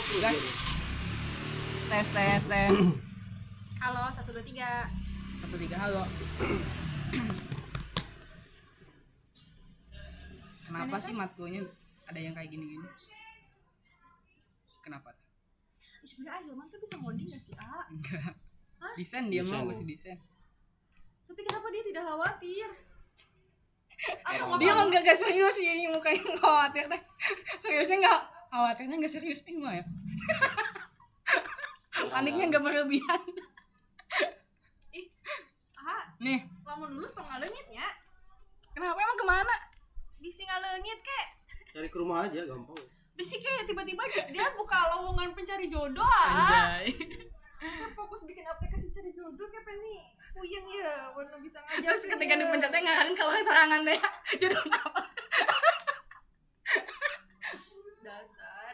Gas. Tes. Halo, 1 2 3. 1 3 halo. Kenapa sih matkulnya ada yang kayak gini-gini? Kenapa? Sebenarnya Hilman tuh bisa ngoding gak sih, A? Enggak. Hah? Desain dia Desain. mau kasih desain. Tapi kenapa dia tidak khawatir? Dia mah enggak serius sih mukanya khawatir teh. Seriusnya enggak khawatirnya enggak serius nih mah ya. Paniknya enggak berlebihan. Ih, A, Nih, lamun lulus tong ngaleungit nya. kenapa emang kemana? Bisi ngaleungit kek. Cari ke rumah aja gampang. Bisi kayak tiba-tiba dia buka lowongan pencari jodoh, A. Anjay. Kayak fokus bikin aplikasi cari jodoh kayak pengen puyeng ya, warna bisa ngajak. Terus ketika dipencetnya ngarin kalau sorangan deh. Jadi apa? dasar.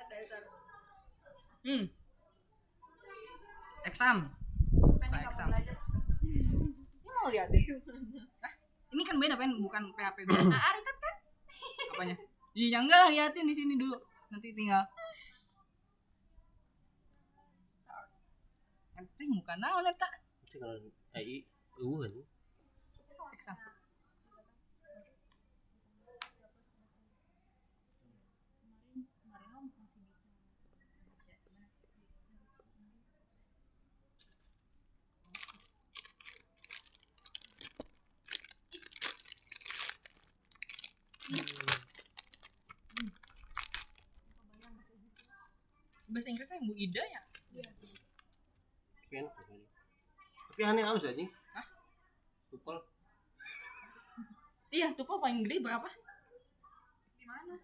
Exam. Pengen Buka kamu exam. belajar. Ini mau liatin. Ini kan beda pen bukan PHP biasa. Nah, Aritat kan? Apanya? Iya enggak liatin di sini dulu. Nanti tinggal. Nanti muka naon eta? Itu kalau AI eueuh. Exam. Kemarin lo masih bisa baca, cuman skripsi harus menulis. Kebayang bahasa Inggris. Bahasa Inggrisnya Bu Ida ya? Iya. Enak kali. Tapi aneh halus aja. Hah? Tupel. Iya, tupel paling gede berapa? Di mana?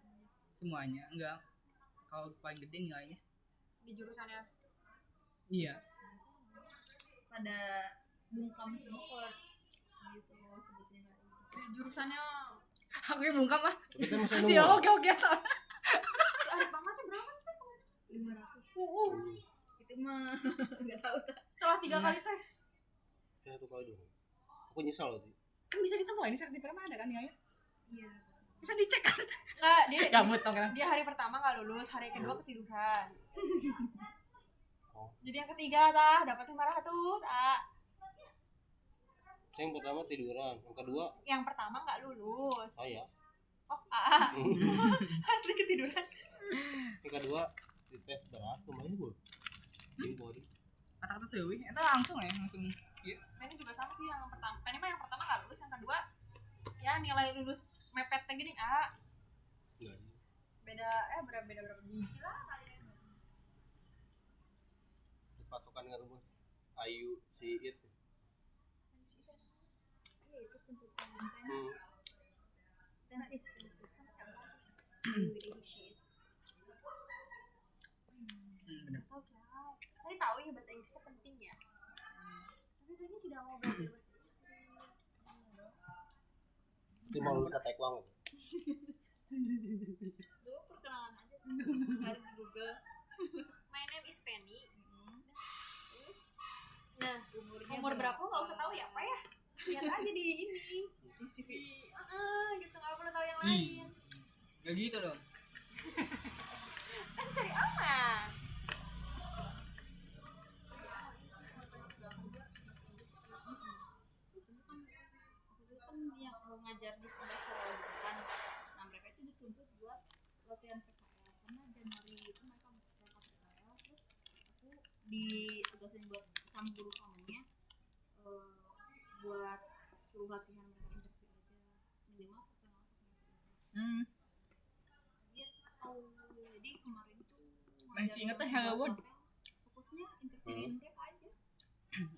Semuanya, enggak. Kalau paling gede nilainya. Di jurusannya. Iya. Pada bungkam semua kalau disuruh sebutin gitu. Di jurusannya Aku yang bungkam ah. Tapi kan masih Si nunggu. oke soalnya. si Arif Pamasnya berapa sih? 500 itu mah nggak tahu tak. Setelah 3 Nah. kali tes. Ya tuh kali dong. Aku nyesal loh. Kan bisa ditemu ini sertifikatnya ada kan nilainya? Iya. Bisa dicek kan? Enggak, dia Gabut dong kan. dia hari pertama nggak lulus, hari kedua ketiduran. Oh. Jadi yang ketiga tah dapat 500, A. Yang pertama tiduran, yang kedua Yang pertama nggak lulus. saya. Oh, A. Asli ketiduran. Yang kedua di tes berat lumayan gue. Ini body. 400 deui. Eta langsung ya, langsung. Iya. Ini juga sama sih yang pertama. Ini mah yang pertama nggak lulus, yang kedua ya nilai lulus mepetnya gini, A. Enggak sih. Beda berapa biji lah kalian. Patokan dengan rumus Ayu si it. Itu sebutan tenses. Benar. Tahu sih. Tadi tahu ya bahasa Inggris itu penting ya. Tapi kayaknya tidak mau belajar bahasa Inggris. Itu mau lulus taekwondo. Dulu perkenalan aja cari di Google. My name is Penny. Terus Nah, umurnya umur berapa nggak usah tahu ya, apa ya? Lihat aja di ini. di CV. Gitu nggak perlu tahu yang Ih. lain. Gak gitu dong. Kan cari aman. Dulu kan yang ngajar di sebelah Solo kan. Nah mereka itu dituntut buat latihan PKL karena Januari itu mereka berangkat PKL terus aku ditugasin buat sama guru kamunya buat suruh latihan mereka interview aja minimal perkenalan dia tahu jadi kemarin tuh Masih inget tuh ngajar Hello World? fokusnya interviewin mereka aja.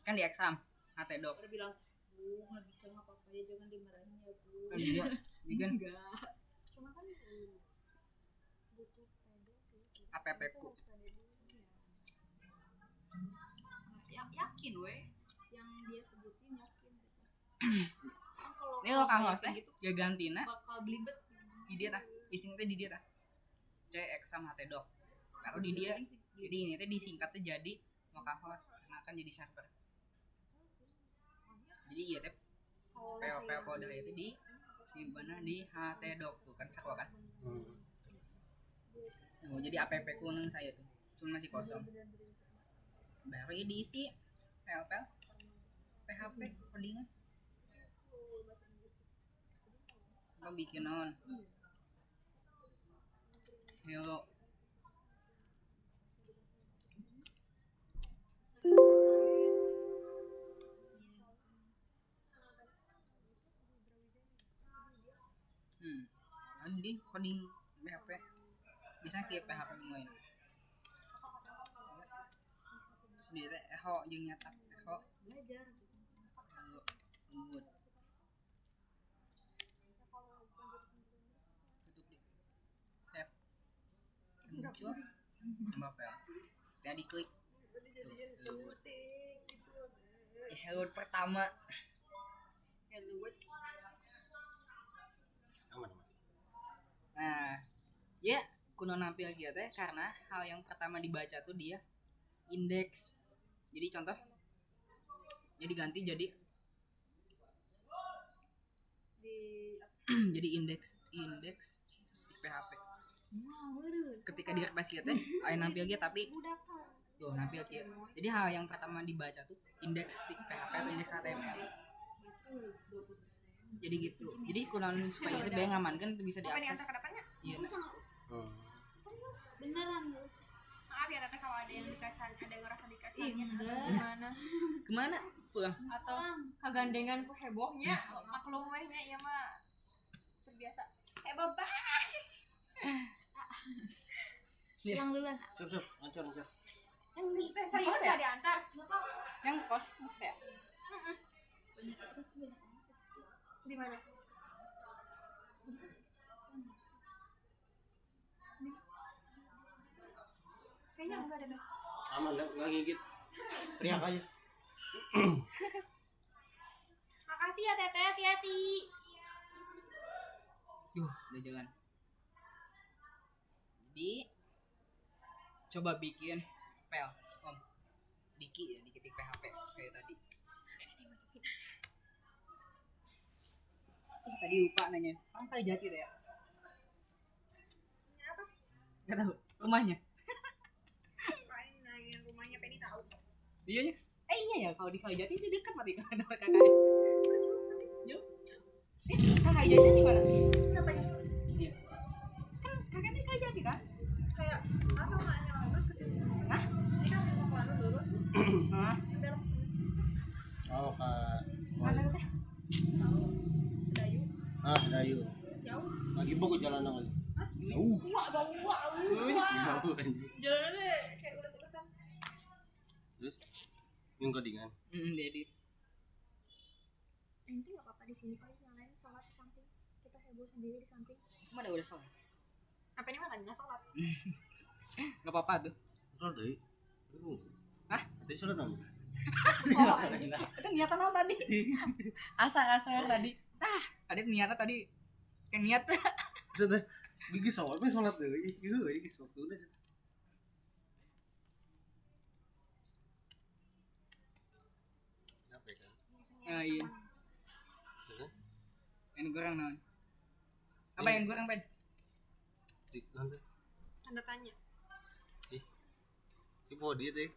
Kan di exam. HT dok. Udah bilang bu nggak bisa nggak apa-apa ya jangan dimarahin ya bu. Kan dia bikin Enggak. Cuma kan butuh pede sih. APP ku. Pede dulu ya. Yang yakin weh yang dia sebutin yakin gitu. Kan kalau Ini lo kan kayak host teh gitu ya gantina bakal belibet di dia tah. Ising teh di dia tah. C exam HT dok. Kalau di dia Sering sih jadi ini teh disingkatnya jadi maka host karena kan jadi server. Jadi iya teh PO kode itu di simpannya di HT doc tuh kan sakwa kan. Oh, jadi app kuning saya tuh masih kosong. Baru diisi PL PHP codingan. Lo bikin non. Hello. Di coding PHP biasanya kayak PHP main sendiri eho jeung nyata eho belajar lembut tutup di save muncul tambah pel tadi klik tuh lembut hello pertama Aman. nah ya kuno nampil gitu teh karena hal yang pertama dibaca tuh dia indeks. Jadi contoh jadi ganti jadi jadi indeks PHP ketika di request gitu teh aya nampil gitu tapi tuh nampil gitu. Jadi hal yang pertama dibaca tuh indeks PHP atau indeks HTML. Jadi gitu. Jadi kunaon supaya itu biar ngamankan bisa Apa diakses. diantar ke depannya? Iya. serius beneran gak usah. Maaf ya teteh kalau ada yang dikacang, ada yang ngerasa dikacangnya Ih, atau enggak. gimana? Kemana? Pulang. Atau kegandengan ku hebohnya, maklum wehnya ya mah terbiasa. Heboh banget. Pulang duluan. Siap, ancur. Yang serius ya? gak diantar? Yang kos mesti ya? Di mana? Kayaknya enggak deh. Aman enggak gigit. Teriak aja. Makasih ya teteh, hati-hati. Udah jalan. Jadi coba bikin pel, Om. Diki ya, diketik PHP kayak tadi. Tadi lupa nanya. Orang kali jati deh ya. Apa? Gak tahu rumahnya. Paling nanya rumahnya Penny tahu. Iya ya. Iya ya kalau di Kalijati itu dekat mati kan ada kakaknya. Yuk. Kakak Jati di mana? Siapa yang Iya. Kan kakaknya di Kalijati kan? kayak apa maknya lurus ke sini? Hah? Ini kan mau ke lurus, Hah? yang belok ke sini. Oh, Kak. Mana tuh teh? Dayu. Dayu. Jauh. Lagi buku jalan lagi. Hah? Jauh. Wah, wah. Jauh anjing. Jalannya kayak ulet-uletan. Terus yang codingan. Diedit. Nanti nggak apa-apa di sini kali yang lain sholat di samping. Kita heboh sendiri di samping. Mana udah sholat? Apa ini malah nggak sholat? Gak apa-apa tuh. Sholat deui. Hah? Tadi sholat namun. Oh, itu niatan apa tadi? Asa-asa tadi. Ada niatnya tadi. Kayak niat. Sudah gigi sholat, tapi sholat deui. Gitu euy, geus waktuna. Capek kan? Iya. Terus? Yang kurang naon? Apa yang kurang, Pen? Nanti. Tanda tanya. Si body teh.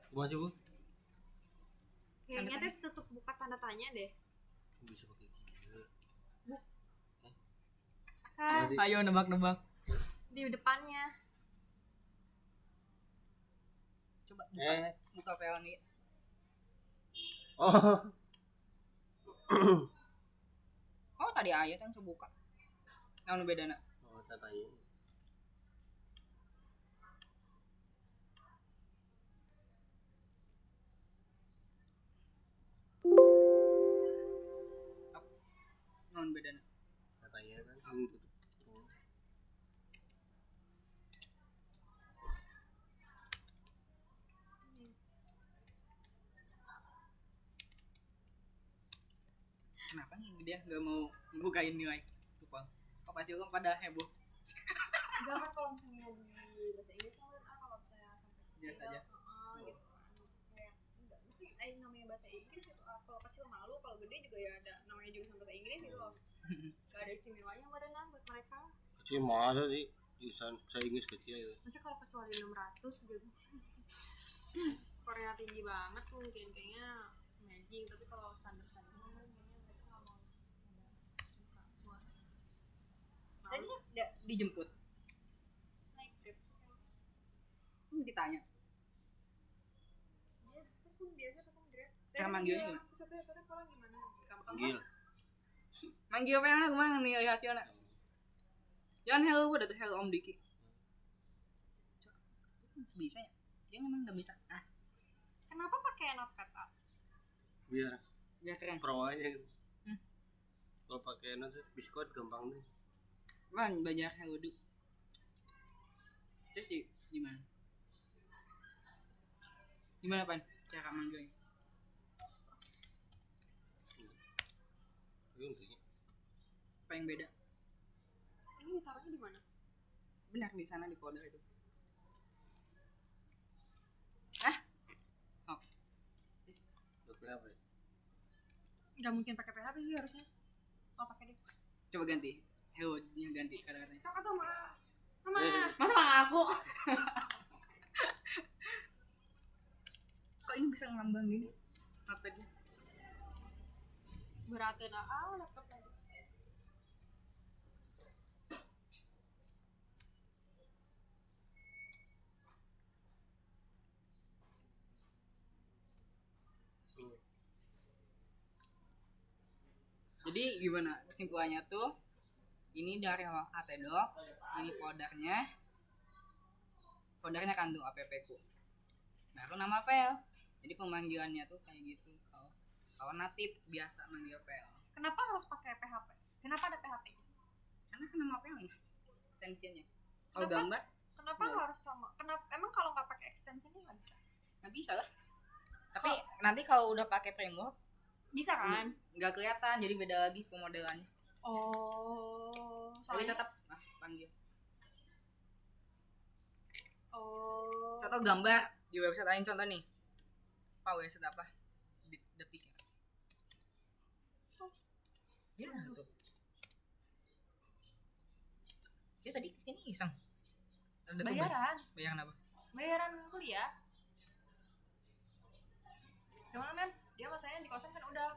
Kumaha sih, Bu? Kayaknya teh tutup buka tanda tanya deh. Bisa pakai gitu. Kan Ayo nebak-nebak. di depannya. Coba buka file nih. Oh. Oh, tadi ayat yang buka. Naon bedana? Oh, tatanya. Naon bedana? Tatanya kan tutup. Oh. Kenapa nih dia nggak mau bukain nilai? Tuh, Pal. Kok pasti orang pada heboh. Enggak kan kalau misalnya di bahasa Inggris kan kalau misalnya sampai Biasa aja. gitu kan. Kayak enggak mesti ada namanya bahasa Inggris itu kalau kecil malu, kalau gede juga ya ada namanya jurusan bahasa Inggris gitu loh. Enggak ada istimewanya badannya buat mereka. Kecil masa sih jurusan saya Inggris kecil itu. Maksudnya kalau kecuali 600 gitu skornya tinggi banget mungkin kayaknya amazing, tapi kalau standar kayaknya mereka nggak mau cuma Tadi nggak dijemput. naik grab. Ditanya. Dia pesen biasa pesen grab. Cara manggilnya gimana? Terus aku kata kalau gimana? Kamu Panggil. Manggil apa yang gimana nih hasilnya? Jangan hello gue tuh hello Om Diki. Bisa ya? Dia emang nggak bisa. Ah, kenapa pakai notepad? Biar biar keren. pro aja gitu. Hmm. Kalau pakai nanti Biscode gampang deh. Man, banyak hello du. Terus sih gimana? Gimana pan cara manggilnya? Itu intinya. Apa yang beda? Ini ditaruhnya di mana? Benar di sana di folder itu. Ah? Oh. Is. Udah apa ya? Nggak mungkin pakai PHP sih harusnya. Oh pakai deh. Coba ganti. Hello-nya ganti kata-katanya. Sok atau mama. Masa nggak aku? Kok ini bisa ngambang gini? Notepadnya. Beratnya laptop lagi. Jadi gimana kesimpulannya tuh? Ini dari Atdoc, ini foldernya kandung app ku. Baru nama file. Jadi pemanggilannya tuh kayak gitu. Kalau natif biasa manggil file. Kenapa harus pakai PHP? Kenapa ada PHP? Karena kan nama file-nya, extensionnya. Kalau Kenapa? gambar Kenapa Nggak. harus sama? Kenapa? Emang kalau nggak pakai extensionnya nggak bisa? nggak bisa lah. Tapi nanti kalau udah pakai framework Bisa kan? nggak kelihatan, jadi beda lagi pemodelannya. Oh. Tapi Soalnya. tetap masuk panggil. Oh. Contoh gambar di website lain, contoh nih. Apa website apa? Detik. Ya tuh. Dia tadi kesini iseng. Ada tugas. Bayaran. Bayaran apa? Bayaran kuliah. Cuman kan dia masanya di kosan kan udah.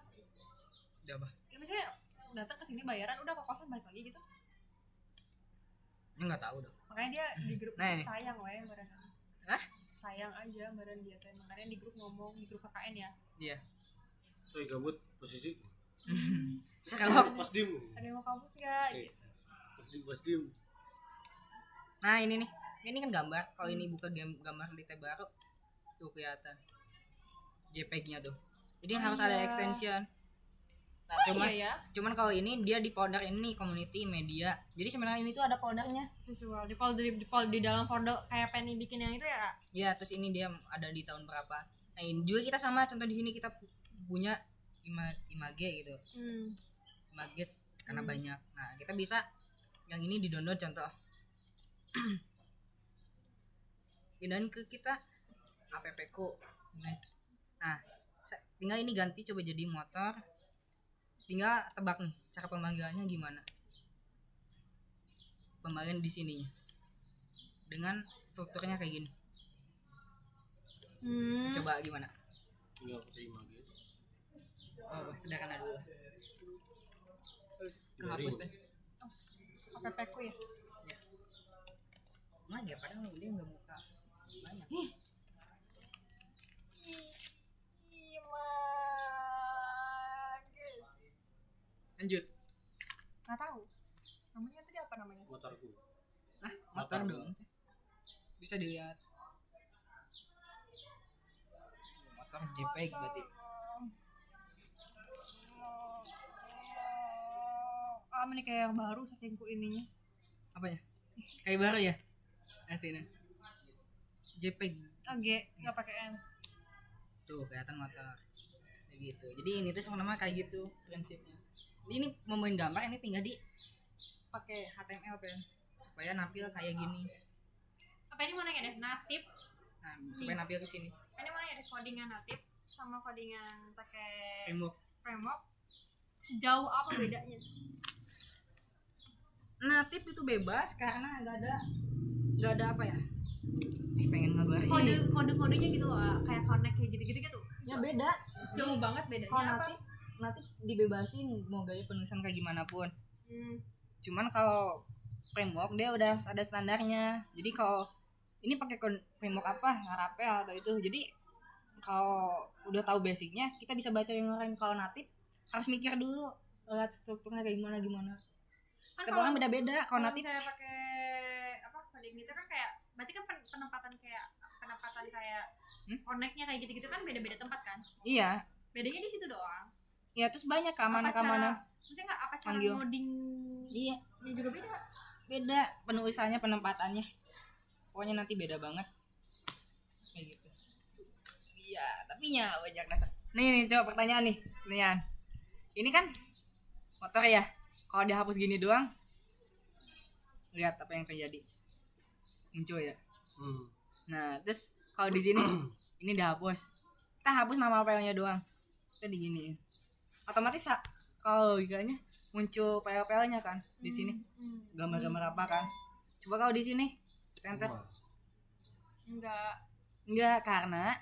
Udah apa? Ya misalnya datang ke sini bayaran udah ke kosan balik lagi gitu. Ini nggak tahu dong. Makanya dia di grup Nah, ini. sayang weh meren. Hah? Sayang aja meren dia teh. Makanya di grup ngomong di grup KKN ya. Iya. Saya gabut posisi. Sekarang. Pas dim. Ada yang mau kampus nggak? Oke. Gitu. Pas dim. Nah ini nih. Ini kan gambar. Kalau ini buka gambar di tab baru tuh kelihatan JPEG-nya tuh. Jadi harus ada extension. Nah, cuman kalau ini dia di folder ini community media. Jadi sebenarnya ini tuh ada foldernya. Visual di folder di dalam folder kayak Penny bikin yang itu ya. Ya, terus ini dia ada di tahun berapa. Nah, ini juga kita sama, contoh di sini kita punya image gitu. Images karena banyak. Nah, kita bisa yang ini di-download contoh. Pindahin ke kita app ku. Nah, tinggal ini ganti coba jadi motor. Tinggal tebak nih cara pemanggilannya gimana. Pemanggilan di sininya. Dengan strukturnya kayak gini. Coba gimana? Enggak pakai image. Oh, sederhana dulu. Terus Dari. kehapus deh. APP ku ya. Ya. Enggak ya, padahal dia nggak buka banyak. Images. Lanjut. Nggak tahu. Namanya tadi apa namanya? Motorku. Nah, motor dong sih. Bisa dilihat. Motor JPEG berarti. Ini kayak yang baru saking ku ininya. Apanya? Kayak baru ya? Sini. JPEG. G nggak pakai N. Tuh kelihatan motor. Kayak gitu. Jadi ini tuh sebenarnya kayak gitu prinsipnya. Ini mau main gambar ini tinggal di pakai HTML kan supaya nampil kayak gini. Apa ini mana ya deh natif? Nah, supaya nampil ke sini. Ini mana ya deh codingan natif sama codingan pakai Framework. framework. Sejauh apa bedanya? natif itu bebas karena nggak ada apa ya, pengen ngeluarin Kode-kodenya gitu loh, kayak connect kayak gitu-gitu gitu. ya beda. Jauh banget bedanya Kalau apa? natif dibebasin mau gaya penulisan kayak gimana pun. Hmm. Cuman kalau framework dia udah ada standarnya. Jadi kalau ini pakai framework apa, Laravel atau itu. Jadi kalau udah tahu basicnya, kita bisa baca yang lain. Kalau natif harus mikir dulu lihat strukturnya kayak gimana. Setiap orang beda-beda. Kalau natif saya pakai apa coding gitu kan kayak berarti kan penempatan kayak connect-nya kayak gitu-gitu kan beda-beda tempat kan? iya. Bedanya di situ doang. Ya terus banyak keamanan. Maksudnya nggak apa cara Manggil. ngoding Iya, nya juga beda. beda penulisannya, penempatannya. Pokoknya nanti beda banget. Kayak gitu. Iya, tapi ya banyak dasar. Nih coba pertanyaan nih. Nih Yan. Ini kan motor ya. Kalau dihapus gini doang, lihat apa yang terjadi. Muncul ya. Nah, terus kalau di sini ini dihapus. Kita hapus nama filenya doang. Kita diginiin. Otomatis kalau logikanya muncul file-filenya kan di sini. Gambar-gambar apa kan? Coba kalau di sini enter. Enggak, karena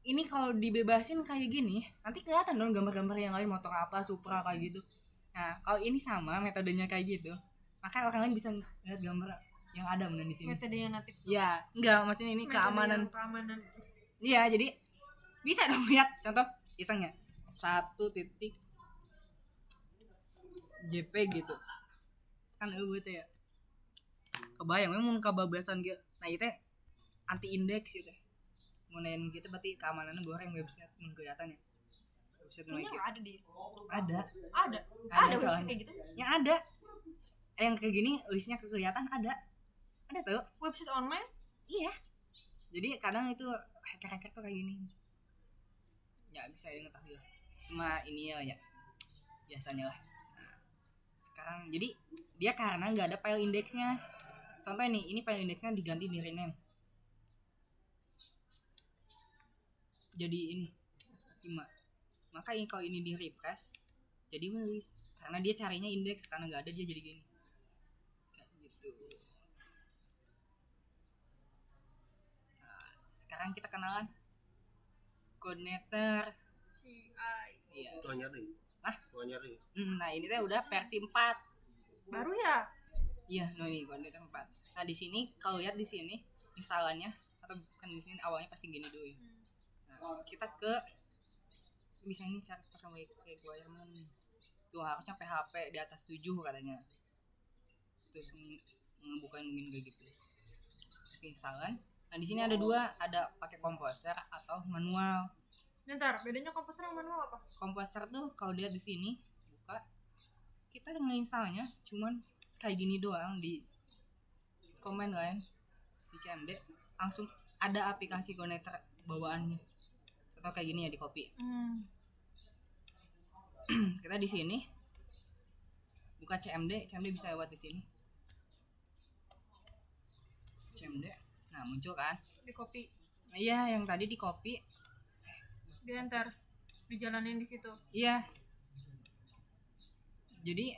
ini kalau dibebasin kayak gini, nanti kelihatan dong gambar-gambar yang lain, motor apa, Supra kayak gitu. Nah, kalau ini sama metodenya kayak gitu, maka orang lain bisa lihat gambar yang ada benar di sini. Metode yang natif. Ya, enggak, maksudnya ini Metode keamanan. yang keamanan. Iya, jadi bisa dong lihat contoh iseng ya. 1 titik JP gitu. Kan gitu ya. Kebayang memang kebablasan gitu. Nah, itu anti indeks gitu. Munain gitu berarti keamanannya goreng website kelihatan ya. Website Kayaknya gitu. nggak ada deh. Ada Ada soalnya. website kayak gitu. Yang ada. Yang kayak gini listnya kelihatan ada. Ada tuh. Website online? Iya. Jadi kadang itu hacker-hacker tuh kayak gini. Ya bisa diketahui lah. Cuma ini ya biasanya lah. Nah, sekarang jadi dia karena nggak ada file indeksnya. Contoh ini file indeksnya diganti di rename. Jadi ini 5. Maka kalau ini di refresh jadi menulis karena dia carinya indeks, karena nggak ada dia jadi gini. Kayak gitu. Nah, sekarang kita kenalan coordinator. Iya. Gua nyari. Nah, ini tuh udah versi 4. Baru ya? Iya, ini coordinator 4. Nah, di sini kalau lihat di sini instalannya atau bukan di sini awalnya pasti gini dulu ya. Nah, kita ke bisa ini share pakai requirement. Tuh harusnya PHP di atas 7 katanya. Terus ngebukain mungkin kayak gitu. Terus instalan. Nah, di sini ada 2, ada pakai komposer atau manual. Ntar, bedanya komposer sama manual apa? Komposer tuh kalau lihat di sini buka, kita ngeinstalnya cuman kayak gini doang di command line di CMD, langsung ada aplikasi connector bawaannya. Atau kayak gini ya di copy. Kita di sini buka CMD bisa lewat di sini. CMD. Nah, muncul kan? Di copy. Iya, yang tadi di copy. Dia ntar dijalanin di situ. Iya. Jadi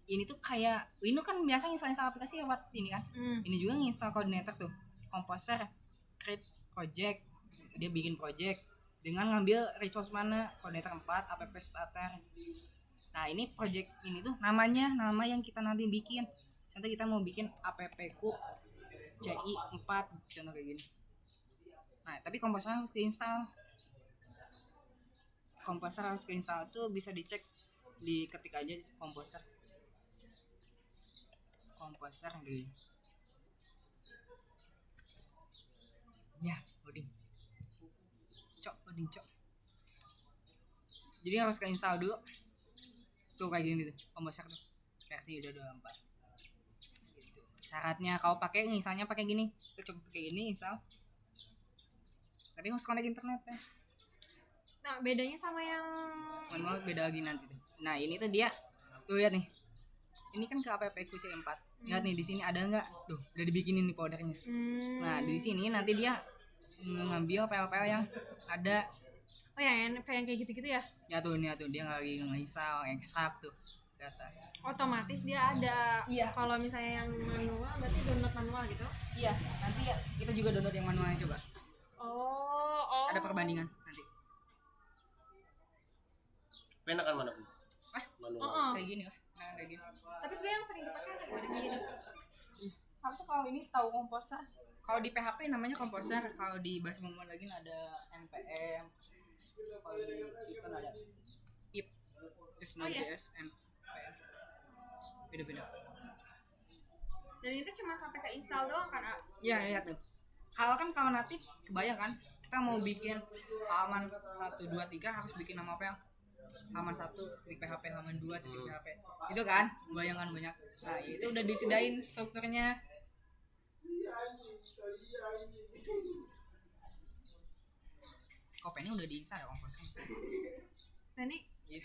ini tuh kayak ini kan biasa install aplikasi lewat ini kan. Ini juga nginstal coordinator tuh. Composer create project. Dia bikin project dengan ngambil resource mana, coordinator 4, app starter. Nah, ini project ini tuh nama yang kita nanti bikin. Contoh kita mau bikin appku CI 4 contoh kayak gini. Nah, tapi komposer harus diinstal. Komposer harus keinstall tuh bisa dicek, diketik aja komposer gitu ya. Loading cok jadi harus keinstall dulu tuh kayak gini tuh komposer tuh versi udah 24 gitu. Syaratnya kalau pakai misalnya pakai gini, kita coba pakai gini install, tapi harus connect internet ya. Nah, bedanya sama yang manual beda lagi nanti tuh. Nah, ini tuh dia tuh lihat nih. Ini kan ke appku C4. Lihat nih di sini ada enggak? Tuh, udah dibikinin nih foldernya. Nah, di sini nanti dia ngambil file-file yang ada. Oh ya, yang kayak gitu-gitu ya? Ya tuh dia lagi nge-install, ekstrak tuh. data. Otomatis dia ada. Iya. Kalau misalnya yang manual berarti download manual gitu. Iya, nanti ya kita juga download yang manualnya coba. Oh. Ada perbandingan nanti. Enakan mana pun? Manual. Oh. Kayak gini lah. Nah, kayak gini. Tapi sebenarnya yang sering dipakai kayak gini. Harusnya kalau ini tahu komposer. Kalau di PHP namanya komposer, kalau di bahasa pemrograman lagi ada npm. Kalau di Python ada pip, terus Node.js, npm. Beda-beda. Dan itu cuma sampai ke install doang kan, A? Iya, lihat tuh. Kalau natif, kebayang kan? Kita mau bikin halaman 1, 2, 3 harus bikin nama apa yang halaman 1 titik PHP, halaman 2 titik PHP. Itu kan? Bayangkan banyak. Nah, itu udah disediain strukturnya. Kok ini udah diinstal ya komposer? Nah ini Iya.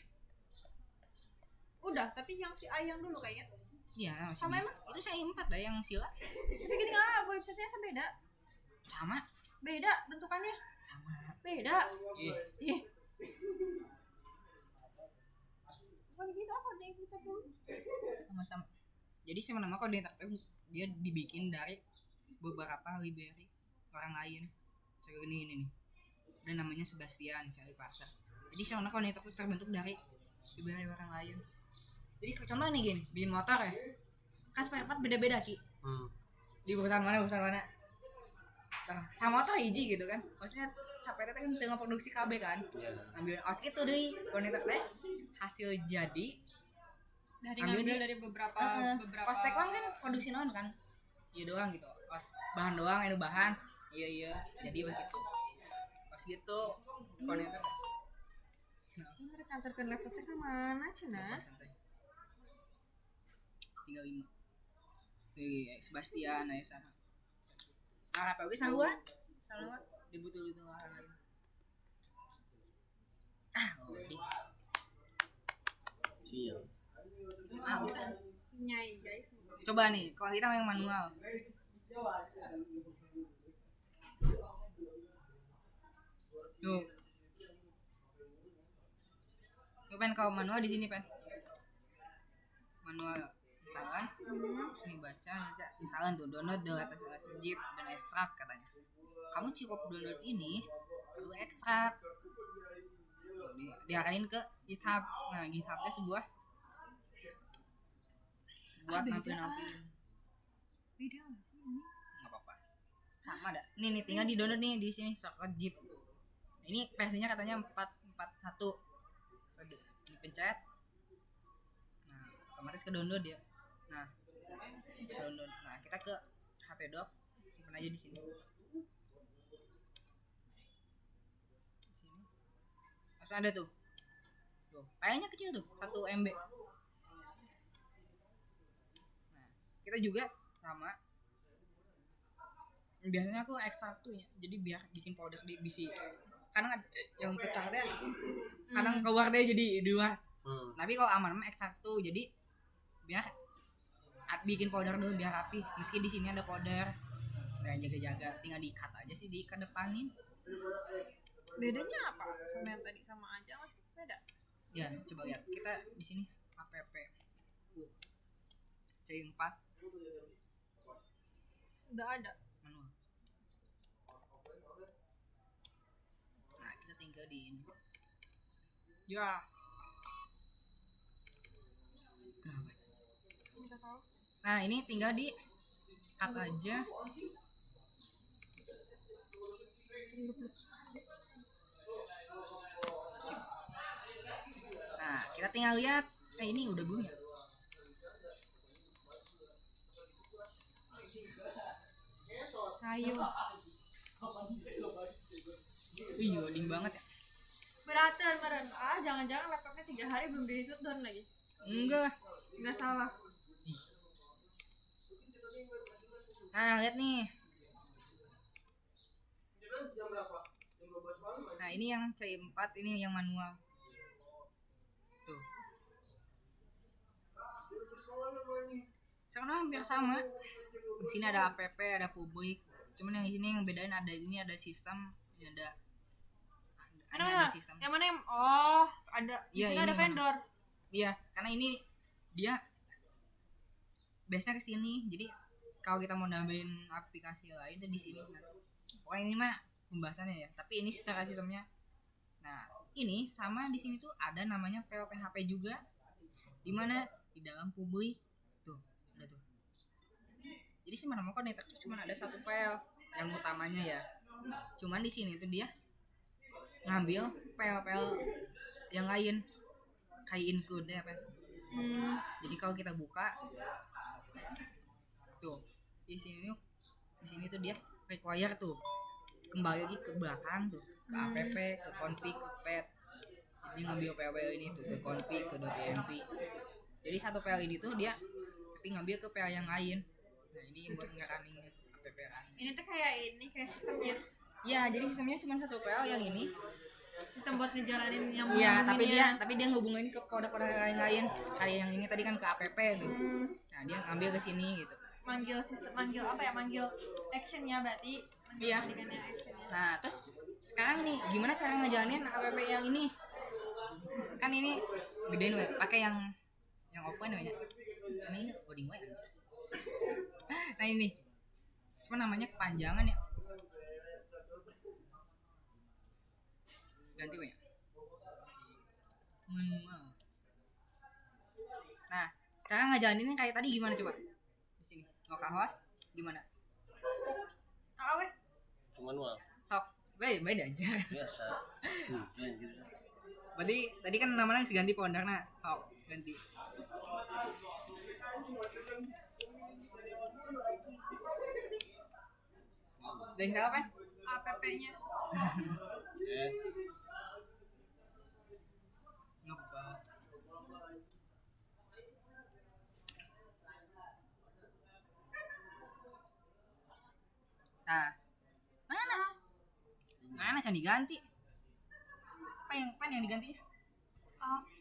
udah, tapi yang si Ayang dulu kayaknya. Iya, masih Sama bisa. Itu saya 4 dah yang sila. Tapi gini nggak, websitenya beda. Sama. Beda bentukannya. Sama. Beda. Iya. Ih. Bukan gitu apa deh kita dulu. Sama-sama. Jadi sebenarnya koordinator itu dia dibikin dari beberapa library orang lain. Kayak ini nih. Dan namanya Sebastian, Sally Parser. Jadi sebenarnya koordinator itu terbentuk dari library orang lain. Jadi contoh nih gini, bikin motor ya. Kan spare part beda-beda Ki. Di perusahaan mana? Nah, sama motor hiji gitu kan. Maksudnya sampai kan tengah produksi KB kan. Iya. Ambil oskit tuh dari koordinator teh hasil jadi Dari ambil ngambil di- dari beberapa Pas tekwan kan produksi non kan. Iya doang gitu. Pas bahan doang, ini bahan. Iya, jadi begitu. Pas gitu koordinator. Ini mereka antarkan laptopnya ke mana Cina? Santai. 35. Sebastian ayo sana. Nah, apa lagi sama dibutuh itu orang lain. Di. Siap. Udah. Nyai guys. Coba nih, kalau kita yang manual. Yuk. Pen kalau manual di sini pen. Manual instalan, sini baca, instalan tuh download the latest zip dan ekstrak katanya. Kamu cukup download ini, lalu ekstrak. Diarahin ke GitHub. Nah, GitHubnya sebuah buat nampil-nampilin. Beda nggak sih ini? Nggak apa-apa. Sama dah. Nih tinggal di download nih di sini shortcut zip. Ini versinya katanya 441. Dipencet. Nah, otomatis ke download ya. Nah, download. Nah, kita ke HP doc, simpan aja di sini. Di sini. Harus ada tuh. Tuh, filenya kecil tuh, 1 MB. Nah, kita juga sama. Biasanya aku ekstrak tuh ya, jadi biar bikin folder di BC. Kadang yang pecah deh, kadang keluar deh jadi dua. Tapi kalau aman mah ekstrak tuh, jadi biar bikin folder dulu biar rapi. Meski di sini ada folder, dan jaga-jaga, tinggal di-cut aja sih, dikedepanin. Bedanya apa? Sama yang tadi sama aja masih beda. Ya, coba lihat. Kita di sini app C4 Udah ada. manual. Nah, kita tinggal di ini. Ya. Kenapa? Nggak tahu. Nah, ini tinggal di cut aja. Nah, kita tinggal lihat. Ini udah bunyi. Ayo. Wih, loading banget ya. Berarti meren. Jangan-jangan laptopnya 3 hari belum di shutdown lagi. Enggak. Nggak salah. Nah, lihat nih. Nah, ini yang C4, ini yang manual. Tuh. Sebenarnya hampir sama. Di sini ada app, ada public. Cuman yang di sini yang bedain ada ini ada sistem, ini ada Ada sistem. yang mana yang ada di Iya, sini ini ada yang vendor. Iya, karena ini dia base-nya ke sini. Jadi kalau kita mau nambahin aplikasi lain tuh di sini. Nah, pokoknya ini mah pembahasannya ya. Tapi ini secara sistemnya. Nah, ini sama di sini tuh ada namanya PHP juga. Di mana di dalam publik tuh ada tuh. Jadi sebenarnya connector tuh cuma ada satu file yang utamanya ya. Cuman di sini tuh dia ngambil file-file yang lain kayak include ya apa. Jadi kalau kita buka tuh di sini tuh dia require tuh kembali lagi ke belakang tuh ke app, ke config, ke pet. Jadi ngambil file ini tuh ke config, ke .env. Jadi satu file ini tuh dia tapi ngambil ke file yang lain. Nah ini buat nge-running app running. Ini tuh kayak sistemnya. Ya jadi sistemnya cuma satu file yang ini. Sistem buat ngejalanin yang Iya, tapi dia ngehubungin ke kode-kode lain-lain. Kayak yang ini tadi kan ke app tuh. Nah, dia ngambil ke sini gitu. Manggil actionnya berarti. Iya. Actionnya. Nah, terus sekarang ini gimana cara ngejalanin app yang ini? Kan ini gedein we, pakai yang open namanya. Karena ini loading we aja. Nah, ini. Cuma namanya kepanjangan ya. Ganti ya. Manual. Nah, cara ngejalaninnya kayak tadi gimana coba? Di sini. Localhost gimana? Weh. Manual. Sok, beda aja. Biasa. Gitu. Berarti tadi kan namanya ganti folder nah. Oh, ganti. Dan salah apa? App-nya. Ngebal. Nah, mana can diganti? Apa yang diganti?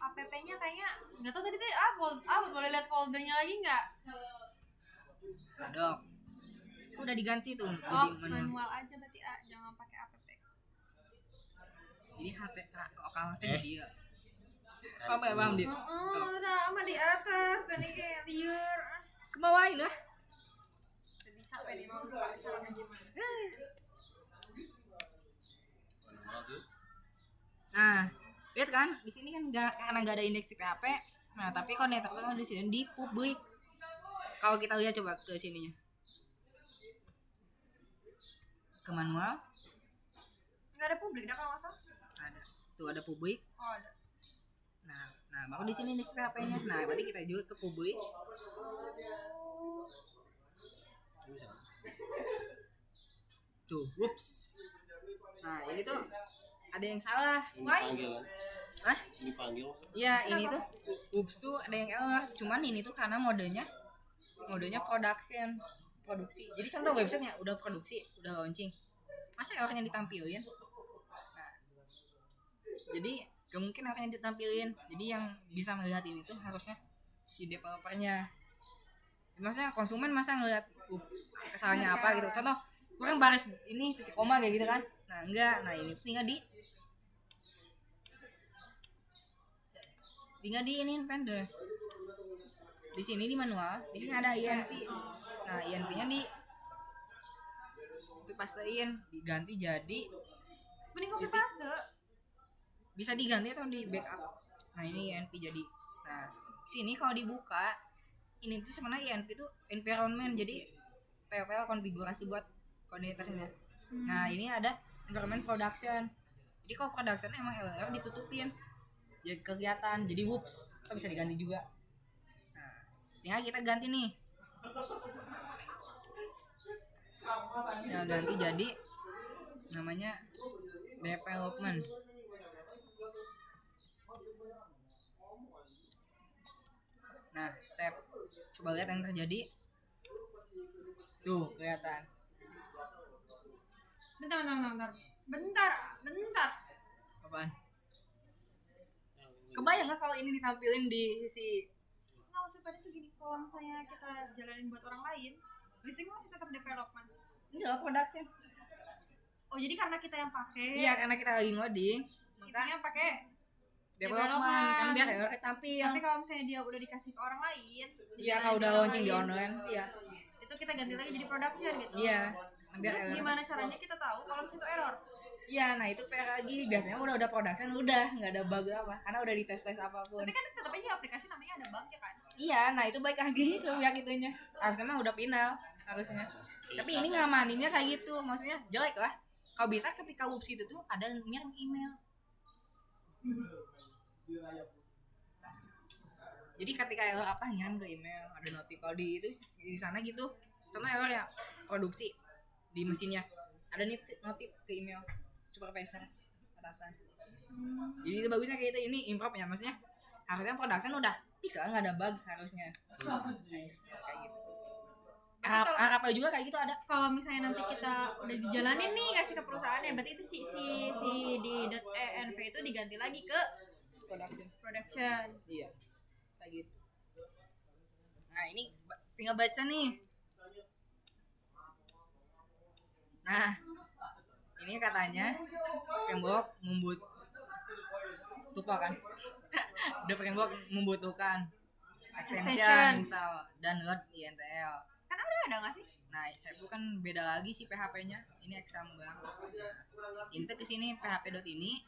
App-nya kayaknya nggak tahu tadi tuh boleh lihat foldernya lagi nggak? Ada. Udah diganti tuh. Manual aja berarti jangan pakai app. Jadi localhostnya jadi ya. Apa ya paham dia? Udah ama di atas, banding kayak liar. Ke bawain lah. Bisa ini mau lupa cara gimana. Nah, lihat kan di sini kan karena nggak ada indeks PHP. Nah, tapi konektor tuh di sini di publik. Kalau kita lihat coba ke sininya. Ke manual. Nggak ada publik dah kalau nggak salah. Ada. Tuh ada publik. Oh ada. Nah, baru di sini indeks PHP-nya. Nah, berarti kita juga ke publik. Tuh, whoops. Nah, ini tuh ada yang salah. Ini panggil kan? Hah? Ini panggil. Iya, ini tuh whoops tuh ada yang error. Cuman ini tuh karena modenya produksi. Jadi contoh websitenya udah produksi, udah launching. Masa errornya ditampilin? Nah, jadi kemungkinan errornya ditampilin. Jadi yang bisa melihat ini tuh harusnya si developernya. Maksudnya konsumen masa ngeliat kesalahannya apa gitu. Contoh kurang baris ini titik koma kayak gitu kan. Nah enggak, nah ini tinggal di ini pendek. Di sini di manual, di sini ada INP. Nah INP-nya pastein, diganti jadi Kuning copy paste. bisa diganti atau di backup. Nah ini INP jadi. Nah sini kalau dibuka ini tuh sebenarnya INP itu environment, jadi file konfigurasi buat konektornya. Nah ini ada environment production. Jadi kalau production emang LR ditutupin jadi kegiatan, jadi whoops atau bisa diganti juga. Nah tinggal kita ganti nih. Nah ganti jadi namanya development. Nah save, coba lihat yang terjadi tuh kelihatan. Bentar. Apaan? Kebayang nggak kalau ini ditampilin di sisi? Nggak usah pada tuh gini, kalau misalnya kita jalanin buat orang lain, itu masih tetap development. Enggak, production. Oh jadi karena kita yang pakai. Iya karena kita lagi ngoding, maka Intinya pakai development kan biar error tampil. Tapi kalau misalnya dia udah dikasih ke orang lain, Iya, kalau udah launching di online, iya. itu kita ganti lagi jadi production gitu. Iya. Biar Terus error. gimana caranya kita tahu kalau misalnya itu error? Iya, nah itu PR lagi. Biasanya udah production udah nggak ada bug apa, karena udah dites apapun. Tapi kan tetap aja aplikasi namanya ada bug ya kan? Iya, nah itu baik lagi ke pihak itunya. Harusnya mah udah final harusnya. Tapi ini ngamaninnya kayak gitu, maksudnya jelek lah. Kalau bisa ketika whoops itu tuh ada ngirim email. Pas. Jadi ketika error apa ngirim ke email, ada notif kalau di itu di sana gitu. Contoh error ya produksi di mesinnya, ada notif ke email supervisor atasan. Jadi itu bagusnya kayak itu, ini improve ya, maksudnya harusnya production udah fix lah, nggak ada bug harusnya. Nice, ya, kayak gitu. Harap juga kayak gitu ada. Kalau misalnya nanti kita udah dijalanin nih kasih ke perusahaan ya, berarti itu si di .env itu diganti lagi ke production. Iya, kayak gitu. Nah ini tinggal baca nih. Nah ini katanya framework membutuhkan udah framework membutuhkan extension install download INTL. Kan udah ada nggak sih? Nah saya bukan beda lagi sih PHP-nya, ini exam baru. Ini tuh kesini php.ini.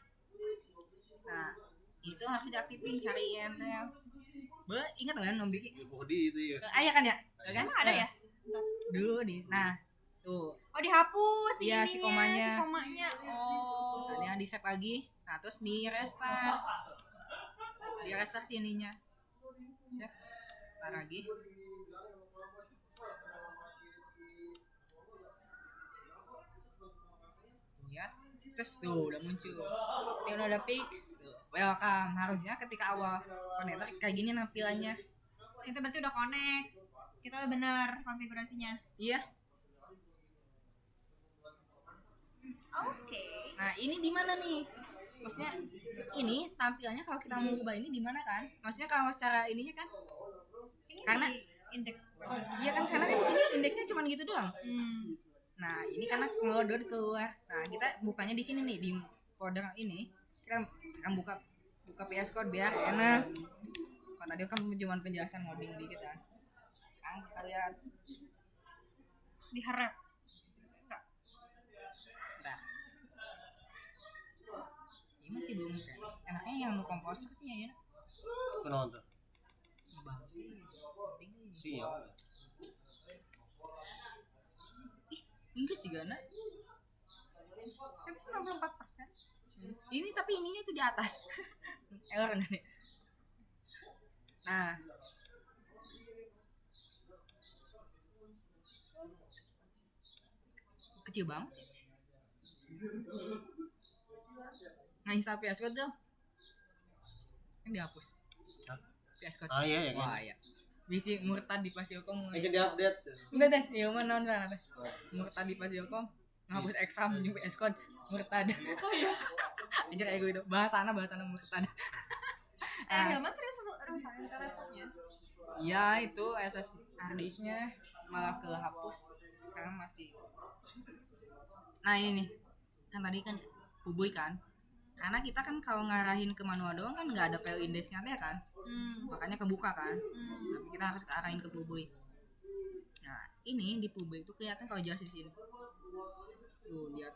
Nah itu harus diaktifin, cari INTL. Boleh ingat kan Om Biki? Body itu ya. Iya kan ya? Kan Emang ada ya? Dulu di. Nah tuh. Oh dihapus Iya, ininya, si komanya. si komanya. Oh. Tadi yang di save lagi, nah terus di restart sininya, siap, start lagi. Tuh ya, terus tuh udah muncul, udah fix, tuh welcome. Harusnya ketika awal connector kayak gini nampilannya. Itu berarti udah connect. Kita udah benar konfigurasinya. Iya. Oke. Nah ini di mana nih? Maksudnya ini tampilannya kalau kita mau ubah ini di mana kan? Maksudnya kalau secara ininya kan? Ini Karena di indeks. iya kan, karena kan di sini indeksnya cuma gitu doang. Hmm. Nah ini karena ngelodor keluar. Nah kita bukanya di sini nih di folder ini. Kita akan buka PS Code biar enak. Kalau tadi kan cuma penjelasan ngoding dikit kan. Sekarang kita lihat. Diharap. Enggak. Nah. Ini masih belum kan. Enaknya yang nu komposer sih ya. Kenapa tuh? Iya. Enggak sih Gana. Tapi 94%. Ini tapi ininya tuh di atas. Error nih. Nah. Kecil banget. Nggak PS Code tuh. Kan dihapus. PS Code. Ah iya ya kan. Wah iya. Bisi murtad di Pasilkom. Aja di-update. Enggak tes, ya mana non apa? Murtad di Pasilkom. Ngapus exam di PS Code murtad. Anjir kayak gitu. Bahasana murtad. Hilman serius untuk rusakin laptopnya? Iya, itu SSD-nya malah kehapus. Sekarang masih. Nah, ini nih. Kan tadi kan publik kan. Karena kita kan kalau ngarahin ke manual doang kan nggak ada file indeksnya teh kan. Makanya kebuka kan. Tapi kita harus arahin ke publik. Nah, ini di publik tuh kelihatan kalau jelas di sini.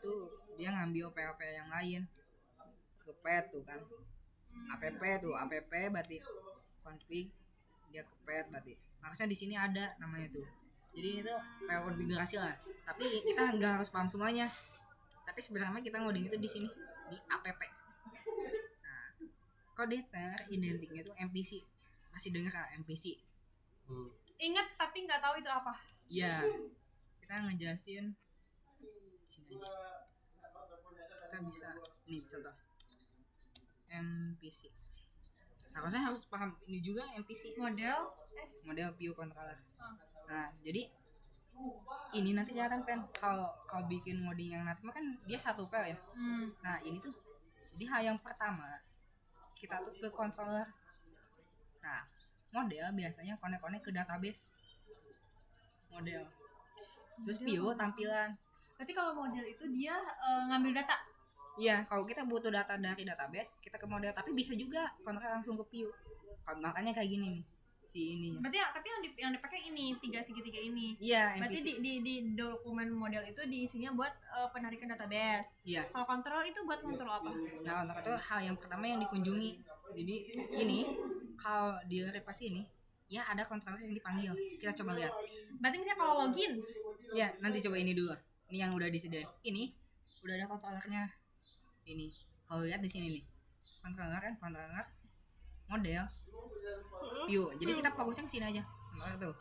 Tuh, dia ngambil PHP yang lain. Ke pet tuh kan. app berarti config, dia ke pet berarti. Harusnya di sini ada namanya tuh. Jadi itu file konfigurasi lah. Tapi kita nggak harus paham semuanya. Tapi sebenarnya kita ngoding itu di sini di app. Nah, kode identiknya tuh MPC. Masih dengar MPC? Ingat tapi nggak tahu itu apa. Iya. Kita ngejelasin sini aja. Kita bisa nih contoh. MPC. Harusnya harus paham ini juga MPC. Model view controller. Nah, jadi ini nanti kelihatan kan kalau bikin ngoding yang nanti kan dia satu file ya. Nah, ini tuh jadi hal yang pertama kita tuh ke controller. Nah, model biasanya connect ke database. Model. Terus view tampilan. Berarti kalau model itu dia ngambil data. Iya, kalau kita butuh data dari database, kita ke model, tapi bisa juga kontrak langsung ke view. Makanya kayak gini nih si ininya. Berarti tapi yang dipakai ini 3 segitiga ini. Iya, Berarti MPC. di dokumen model itu diisinya buat penarikan database. Iya. Kalau kontrol itu buat kontrol apa? Nah, untuk itu hal yang pertama yang dikunjungi. Jadi ini kalau di repas ini ya ada controller yang dipanggil. Kita coba lihat. Berarti misalnya kalau login, Ya, nanti coba ini dulu. Ini yang udah disediain. Ini udah ada kontrolernya. Ini. Kalau lihat di sini nih. Controller model view. Jadi kita fokusnya ke sini aja. Controller tuh.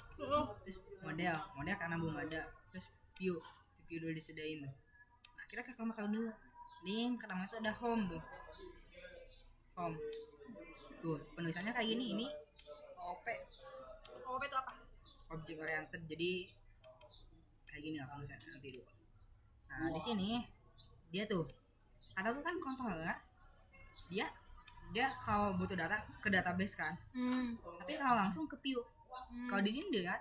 Terus model karena belum ada. Terus view udah disediain tuh. Nah, kita ke kamar dulu. Nih, yang pertama itu ada home tuh. Home. Tuh, penulisannya kayak gini. Ini OP, OOP itu apa? object oriented. Jadi kayak gini lah penulisannya nanti dulu. Nah, di sini dia tuh kataku kan controller. Dia kalau butuh data ke database kan. Tapi kalau langsung ke view. Kalau di sini dia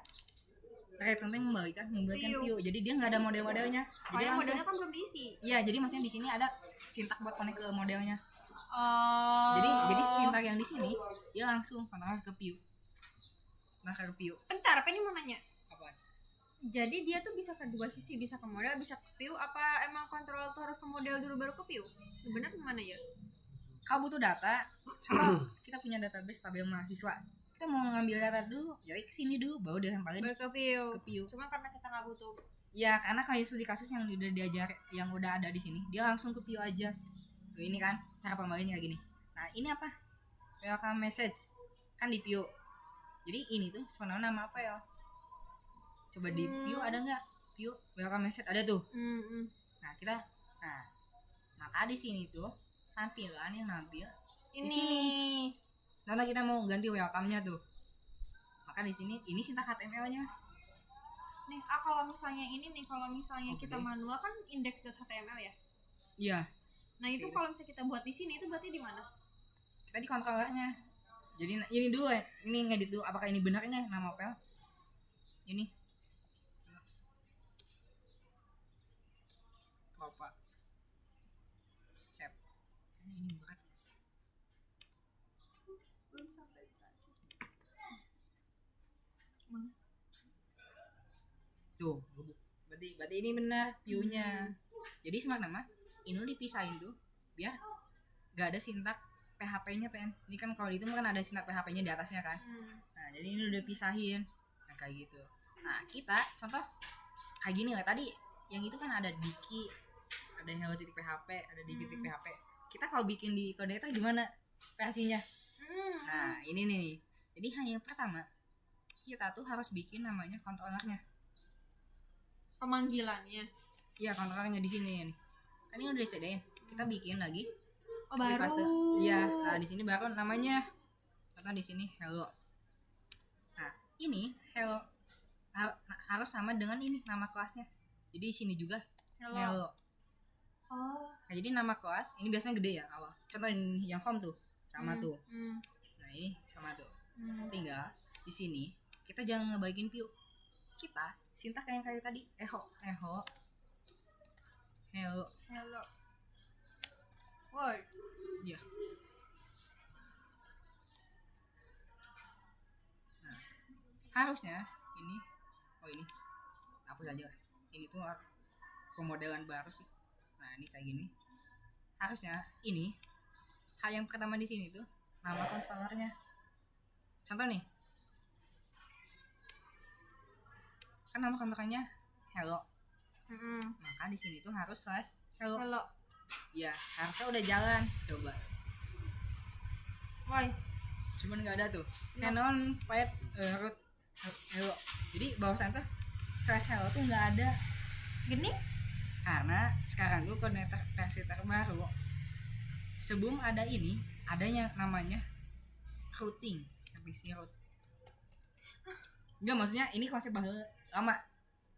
return membalikan view. Jadi dia nggak ada model-modelnya. Jadi Soalnya langsung, modelnya kan belum diisi. iya, jadi maksudnya di sini ada sintak buat connect ke modelnya. Oh. Jadi sintak yang di sini dia langsung controller ke view. Nah, ke view. Bentar, apa ini mau nanya? Apa? Jadi dia tuh bisa ke dua sisi, bisa ke model, bisa ke view. Apa emang kontrol tuh harus ke model dulu baru ke view? Bener gimana ya? Kalau butuh data, contoh kita punya database tabel mahasiswa. Kita mau ngambil data dulu, jadi kesini dulu, baru dia sampaikan Baru ke view. ke view. Cuma karena kita nggak butuh. Ya, karena kayak studi kasus yang udah diajar, yang udah ada di sini, dia langsung ke view aja. Tuh, ini kan cara pembagiannya kayak gini. Nah, ini apa? Welcome message kan di view. Jadi ini tuh sebenarnya nama apa ya? Coba di view ada nggak? View welcome message ada tuh. Nah, maka di sini tuh tampilan yang nampil Ini. sini. Karena kita mau ganti welcome-nya tuh. Maka di sini ini sintak HTML-nya. Nih, kalau misalnya ini nih, kalau misalnya Oke. kita manual kan index.html ya. Iya, Nah, itu Oke. kalau misalnya kita buat di sini itu berarti di mana? kita di kontrolernya. Jadi ini dulu ya, ini ngedit dulu apakah ini benarnya nama file? Ini. Bapak. Save. Ini berat. Belum sampai transit. Tuh, berarti ini benar view-nya. Jadi smart nama ini dipisahin tuh biar gak ada sintak PHP-nya PN. Ini kan kalau itu kan ada sintak PHP-nya di atasnya kan. Nah, jadi ini udah pisahin. Nah, kayak gitu. Nah, kita contoh kayak gini lah tadi. Yang itu kan ada Diki, ada hello.php, ada Diki.php. Kita kalau bikin di kode itu gimana versinya? Nah, ini nih. Jadi hanya pertama kita tuh harus bikin namanya kontrolernya. Pemanggilannya. Iya, kontrolernya di sini nih. Kan ini udah disediain. Kita bikin lagi. Oh, baru. Iya, nah di sini baru namanya. Contoh di sini hello. Nah, ini hello harus sama dengan ini nama kelasnya. Jadi di sini juga hello. Oh. Nah, jadi nama kelas ini biasanya gede ya awal. Contoh ini yang home tuh sama tuh. Nah, ini sama tuh. Tinggal di sini kita jangan ngebagiin view. Kita sintak yang kayak tadi hello. Hello. Word. Iya. Nah, harusnya ini hapus aja lah. Ini tuh pemodelan baru sih. Nah, ini kayak gini. Harusnya ini hal yang pertama di sini tuh nama kontrolernya. Contoh nih. Kan nama kontrolernya hello. Maka di sini tuh harus slash hello. Hello. Ya, harusnya udah jalan. Coba. Woi. Cuman nggak ada tuh. Canon Python root hello. Jadi bawasan tuh slash hello tuh nggak ada. Gini? Karena sekarang tuh koordinator versi terbaru. Sebelum ada ini, adanya namanya routing, MVC root. Enggak, maksudnya ini konsep lama.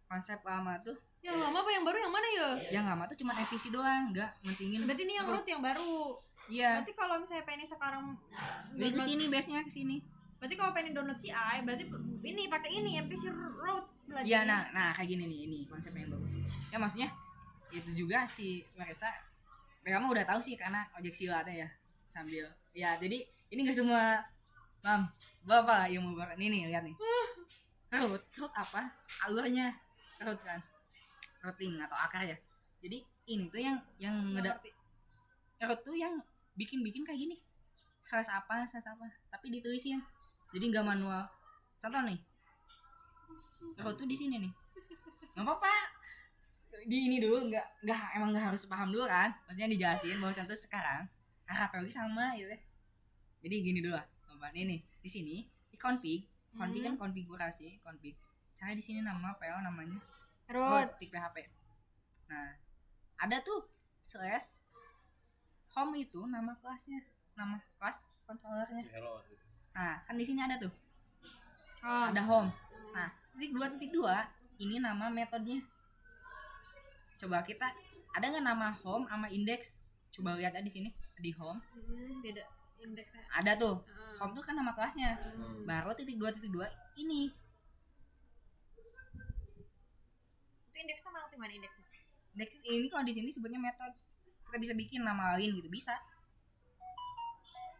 Konsep lama tuh. Yang lama apa yang baru yang mana ya? Yang lama tuh cuma MVC doang, nggak mentingin. Berarti ini yang root yang baru. Iya. Berarti kalau misalnya pengen sekarang Jadi ke sini base-nya ke sini. Berarti kalau pengen download CI, berarti ini pakai ini MVC root lagi. Iya, nah kayak gini nih, ini konsepnya yang bagus. Ya maksudnya itu juga si Marisa mereka mah udah tahu sih karena ojek silatnya ya sambil ya. Jadi ini gak semua bapak yang mau ini nih lihat nih. Root apa alurnya root kan, rooting atau akar ya. Jadi ini tuh yang root tuh yang bikin kayak gini slash apa tapi ditulisin jadi nggak manual. Contoh nih root tuh di sini nih, nggak apa-apa di ini dulu, emang nggak harus paham dulu kan, maksudnya dijelasin bahwa contoh sekarang HPLG sama gitu ya. Jadi gini dulu lah ini di sini di config kan konfigurasi config. Cara di sini nama PL namanya root PHP. Nah, ada tuh slash home itu nama kelasnya, nama kelas controllernya. Nah, kan di sini ada tuh. Ada home. Nah, titik 2 ini nama metodenya. Coba kita ada nggak nama home sama index? Coba lihat di sini di home. Tidak indeksnya. Ada tuh. Home tuh kan nama kelasnya. Baru titik 2 ini. Itu indeksnya mana indeksnya? Indeks ini kalau di sini sebutnya metode. Kita bisa bikin nama lain gitu bisa.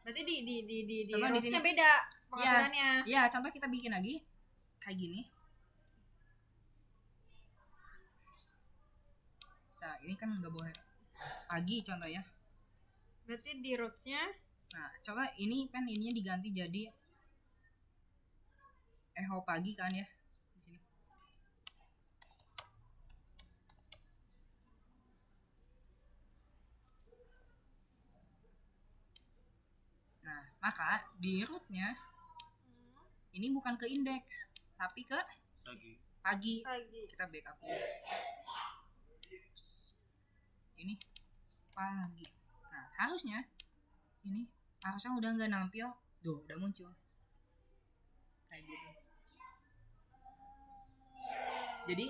Berarti di Contoh di sini beda pengaturannya. Iya, contoh kita bikin lagi kayak gini. Nah, ini kan nggak boleh pagi contohnya. Berarti di rootsnya. Nah, coba ini kan ininya diganti jadi echo pagi kan ya di sini. Nah, maka di rootnya ini bukan ke indeks tapi ke pagi. Kita backup ini pagi. Nah, harusnya udah nggak nampil, udah muncul kayak gitu. Jadi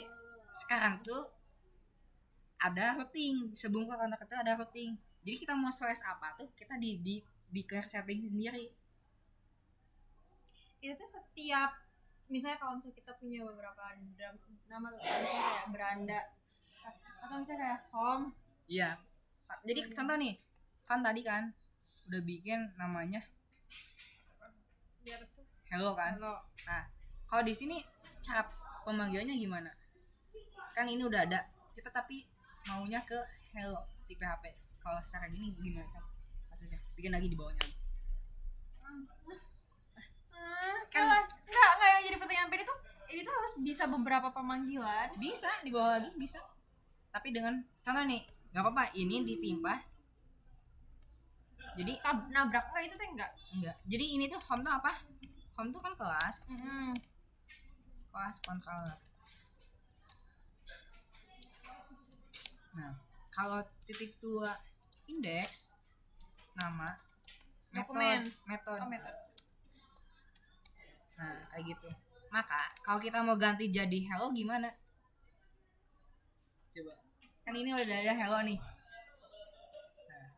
sekarang tuh ada routing, sebelum kontak itu ada routing. Jadi kita mau slash apa tuh kita di clear setting sendiri. Itu tuh setiap misalnya kalau misalnya kita punya beberapa nama tuh misalnya kayak beranda atau misalnya kayak home. Iya. Jadi contoh nih, kan tadi kan udah bikin namanya Di atas tuh hello kan. Hello. Nah, kalau di sini cara pemanggilannya gimana? Kan ini udah ada. Kita tapi maunya ke hello tipe HP. Kalau secara gini gimana cara? Maksudnya bikin lagi di bawahnya. Kalau enggak yang jadi pertanyaan PD tuh ini tuh harus bisa beberapa pemanggilan. Bisa di bawah lagi bisa. Tapi dengan contoh nih, nggak apa-apa ini ditimpa. Jadi Nabrak enggak itu tuh enggak? Jadi ini tuh home tuh apa? Home tuh kan kelas. Kelas controller. Nah, kalau titik 2 indeks nama Dokumen. metode. Oh, metode. Nah, kayak gitu. Maka kalau kita mau ganti jadi hello gimana? Coba. Kan ini udah ada hello nih. Nah,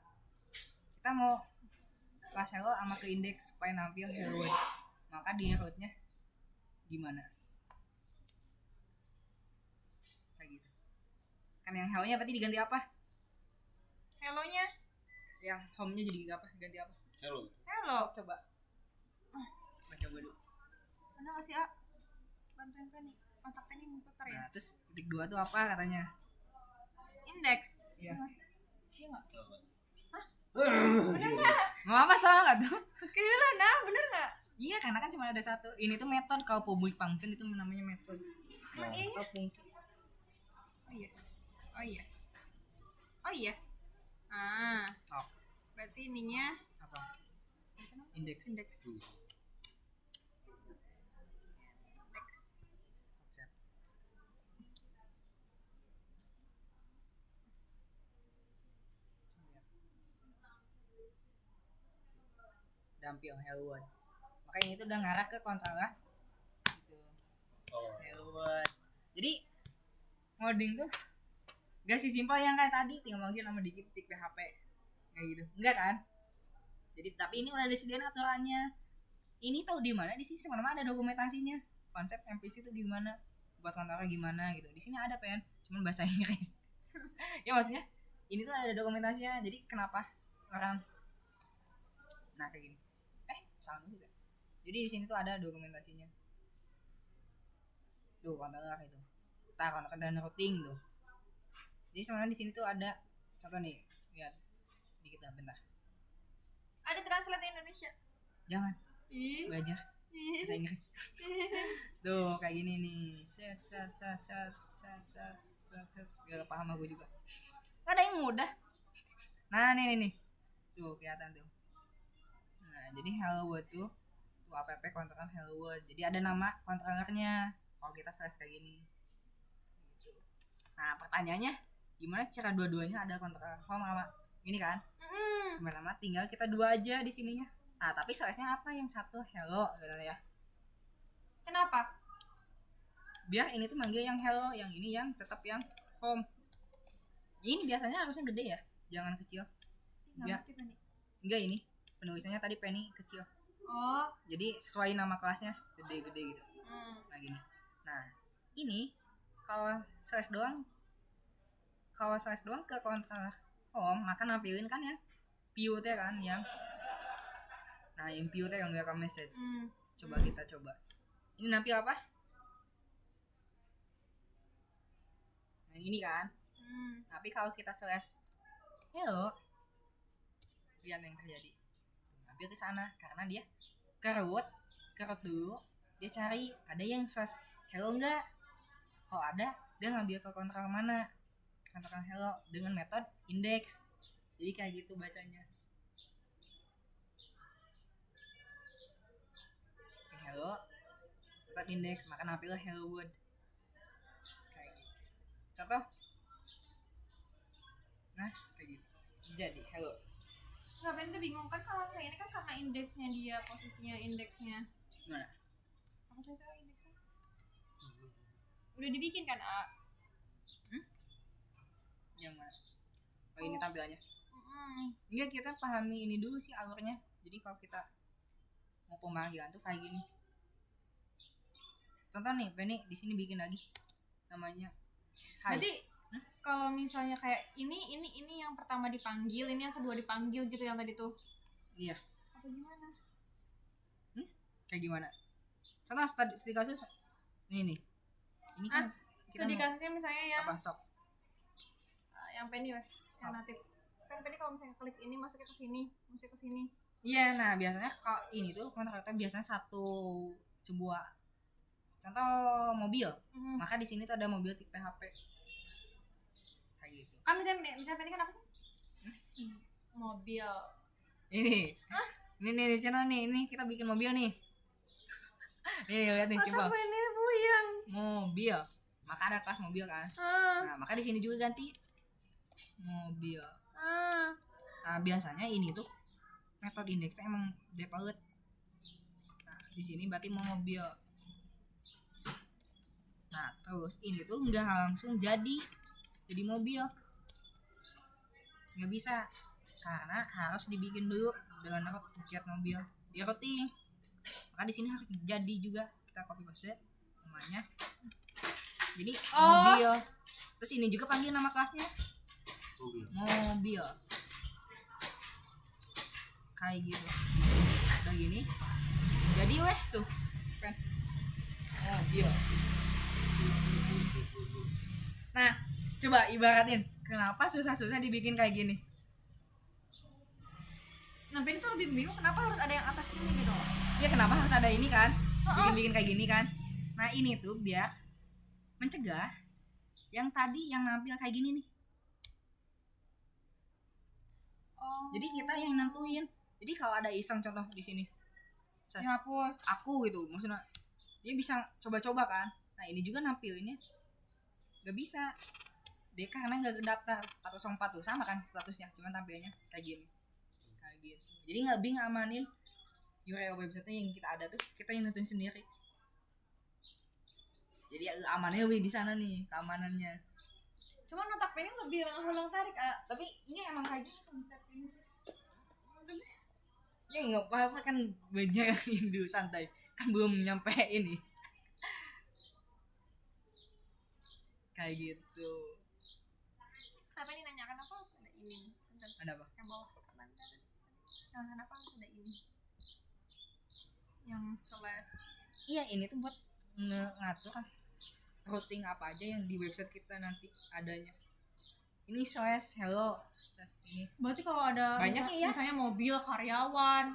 kita mau kelas hello sama ke indeks supaya nampil hello. Maka di rootnya gimana? Kayak gitu. Kan yang hello-nya berarti diganti apa? Hello-nya. Yang home-nya jadi apa? Ganti apa? Hello. Coba. Coba dulu. Mana nggak sih A? Bantuin Penny. Otak Penny muter ya. Nah, terus titik 2 tuh apa katanya? Indeks. Iya. Iya nggak? Mau apa soal nggak tuh? Kayaknya nah bener nggak? Iya, karena kan cuma ada satu. Ini tuh metode. Kalau public function itu namanya metode. Emang iya? Kalau fungsi. Oh iya. Ah. Oh, Berarti ininya apa? Indeks. indeks. Konsep. Dampil hello world. Makanya itu udah ngarah ke controller. Gitu. Hello world. Jadi ngoding tuh gak sih simpel yang kayak tadi tinggal manggil nama dikit titik PHP kayak gitu. Enggak kan? Jadi tapi ini udah disediain aturannya. Ini tahu di mana? Di sini mana ada dokumentasinya. Konsep MPC itu gimana? Buat controller gimana gitu. Di sini ada pen, cuman bahasa Inggris. Ya maksudnya ini tuh ada dokumentasinya. Jadi kenapa orang nah kayak gini. Salah juga. Jadi di sini tuh ada dokumentasinya. Tuh controller itu. Controller dan routing tuh. Jadi sebenarnya di sini tuh ada contoh nih, lihat dikit lah bentar. Ada translate Indonesia. Jangan Ih. belajar bahasa Inggris. Tuh kayak gini nih. Set. Gak paham aku juga. Ada yang mudah. Nah nih. Tuh kelihatan tuh. Nah jadi Hello World tuh app kontrol Hello World. Jadi ada nama kontrolernya. Kalau kita slash kayak gini. Gitu. Nah pertanyaannya, gimana cara dua-duanya ada kontroler home sama ini kan? Sebenarnya tinggal kita dua aja di sininya. Nah tapi slashnya apa? Yang satu hello gitu ya. Kenapa? Biar ini tuh manggil yang hello, yang ini yang tetap yang home. Ini biasanya harusnya gede ya, jangan kecil. Biar enggak ini penulisannya tadi Penny kecil. Oh. Jadi sesuai nama kelasnya gede-gede gitu. Nah gini. Nah ini kalau slash doang ke kontrol home, maka nampilin kan ya PUT kan yang yang PUT yang welcome message. Coba kita coba. Ini nampil apa? Nah ini kan. Tapi kalau kita slash hello, lihat yang terjadi. Nampil ke sana karena dia kerut dulu, dia cari ada yang slash hello enggak. Kalau ada, dia ngambil ke kontrol mana? Kontrol hello dengan metode index. Jadi kayak gitu bacanya. Hello, metode index, maka nampil hello world. Kayak gitu. Contoh. Nah, kayak gitu. Jadi hello. Ngapain tuh bingung kan kalau misalnya ini kan karena indeksnya dia, posisinya indeksnya. Gimana? Apa saya tahu indeksnya? Udah dibikin kan, A? Yang mana? Oh ini tampilannya. Enggak, kita pahami ini dulu sih alurnya. Jadi kalau kita mau pemanggilan tuh kayak gini. Contoh nih, Penny di sini bikin lagi namanya. Hai. Berarti kalau misalnya kayak ini yang pertama dipanggil, ini yang kedua dipanggil gitu yang tadi tuh. Iya. Apa gimana? Kayak gimana? Contoh studi kasus ini nih. Ini kan kita Studi mau kasusnya misalnya yang apa? Sok. yang Penny weh, yang natif. Kan Penny kalau misalnya klik ini masuknya ke sini, masuk ke sini. Iya, nah biasanya kalau ini tuh kontraknya biasanya satu sebuah contoh mobil. Maka di sini tuh ada mobil tipe PHP. Kayak gitu. Ah misalnya Penny kan apa sih? Mobil. Ini. Ini di channel nih, ini kita bikin mobil nih. Nih lihat nih coba. Penny buyang. Mobil. Maka ada kelas mobil kan. Nah, maka di sini juga ganti mobil. Nah, biasanya ini tuh metode indeksnya emang default. Nah, di sini berarti mobil. Nah, terus ini tuh nggak langsung jadi mobil. Nggak bisa. Karena harus dibikin dulu dengan root mobil. Di routing. Maka di sini harus jadi juga. Kita copy paste namanya. Jadi mobil. Terus ini juga panggil nama kelasnya. Mobil. Kayak gitu. Udah gini. Jadi weh tuh. Kan. Mobil. Nah, coba ibaratin. Kenapa susah-susah dibikin kayak gini? Nah, Penny tuh lebih bingung kenapa harus ada yang atas ini gitu. Ya kenapa harus ada ini kan? Bikin-bikin kayak gini kan? Nah, ini tuh biar mencegah yang tadi yang nampil kayak gini nih. Jadi kita yang nentuin. Jadi kalau ada iseng contoh di sini, Dihapus. aku gitu, maksudnya dia bisa coba-coba kan. Nah ini juga nampilinnya nggak bisa. Dia karena nggak daftar 404 tuh sama kan statusnya, cuman tampilnya kayak gini, kayak gitu. Jadi nggak bingung amanin URL website yang kita ada tuh kita yang nentuin sendiri. Jadi amannya lebih di sana nih keamanannya. Cuma otak Penny lebih ulang tarik. Tapi ini emang kayak gitu konsepnya. Ya nggak apa-apa kan belajar dulu santai kan belum nyampe ini kayak gitu. Apa nih nanyakan apa? Ada apa? Yang bawah yang kenapa harus ada ini? Yang slash. Iya, ini tuh buat ngatur kan routing apa aja yang di website kita nanti adanya. Ini slash hello slash ini. Berarti kalau ada Banyak ya? misalnya mobil, karyawan,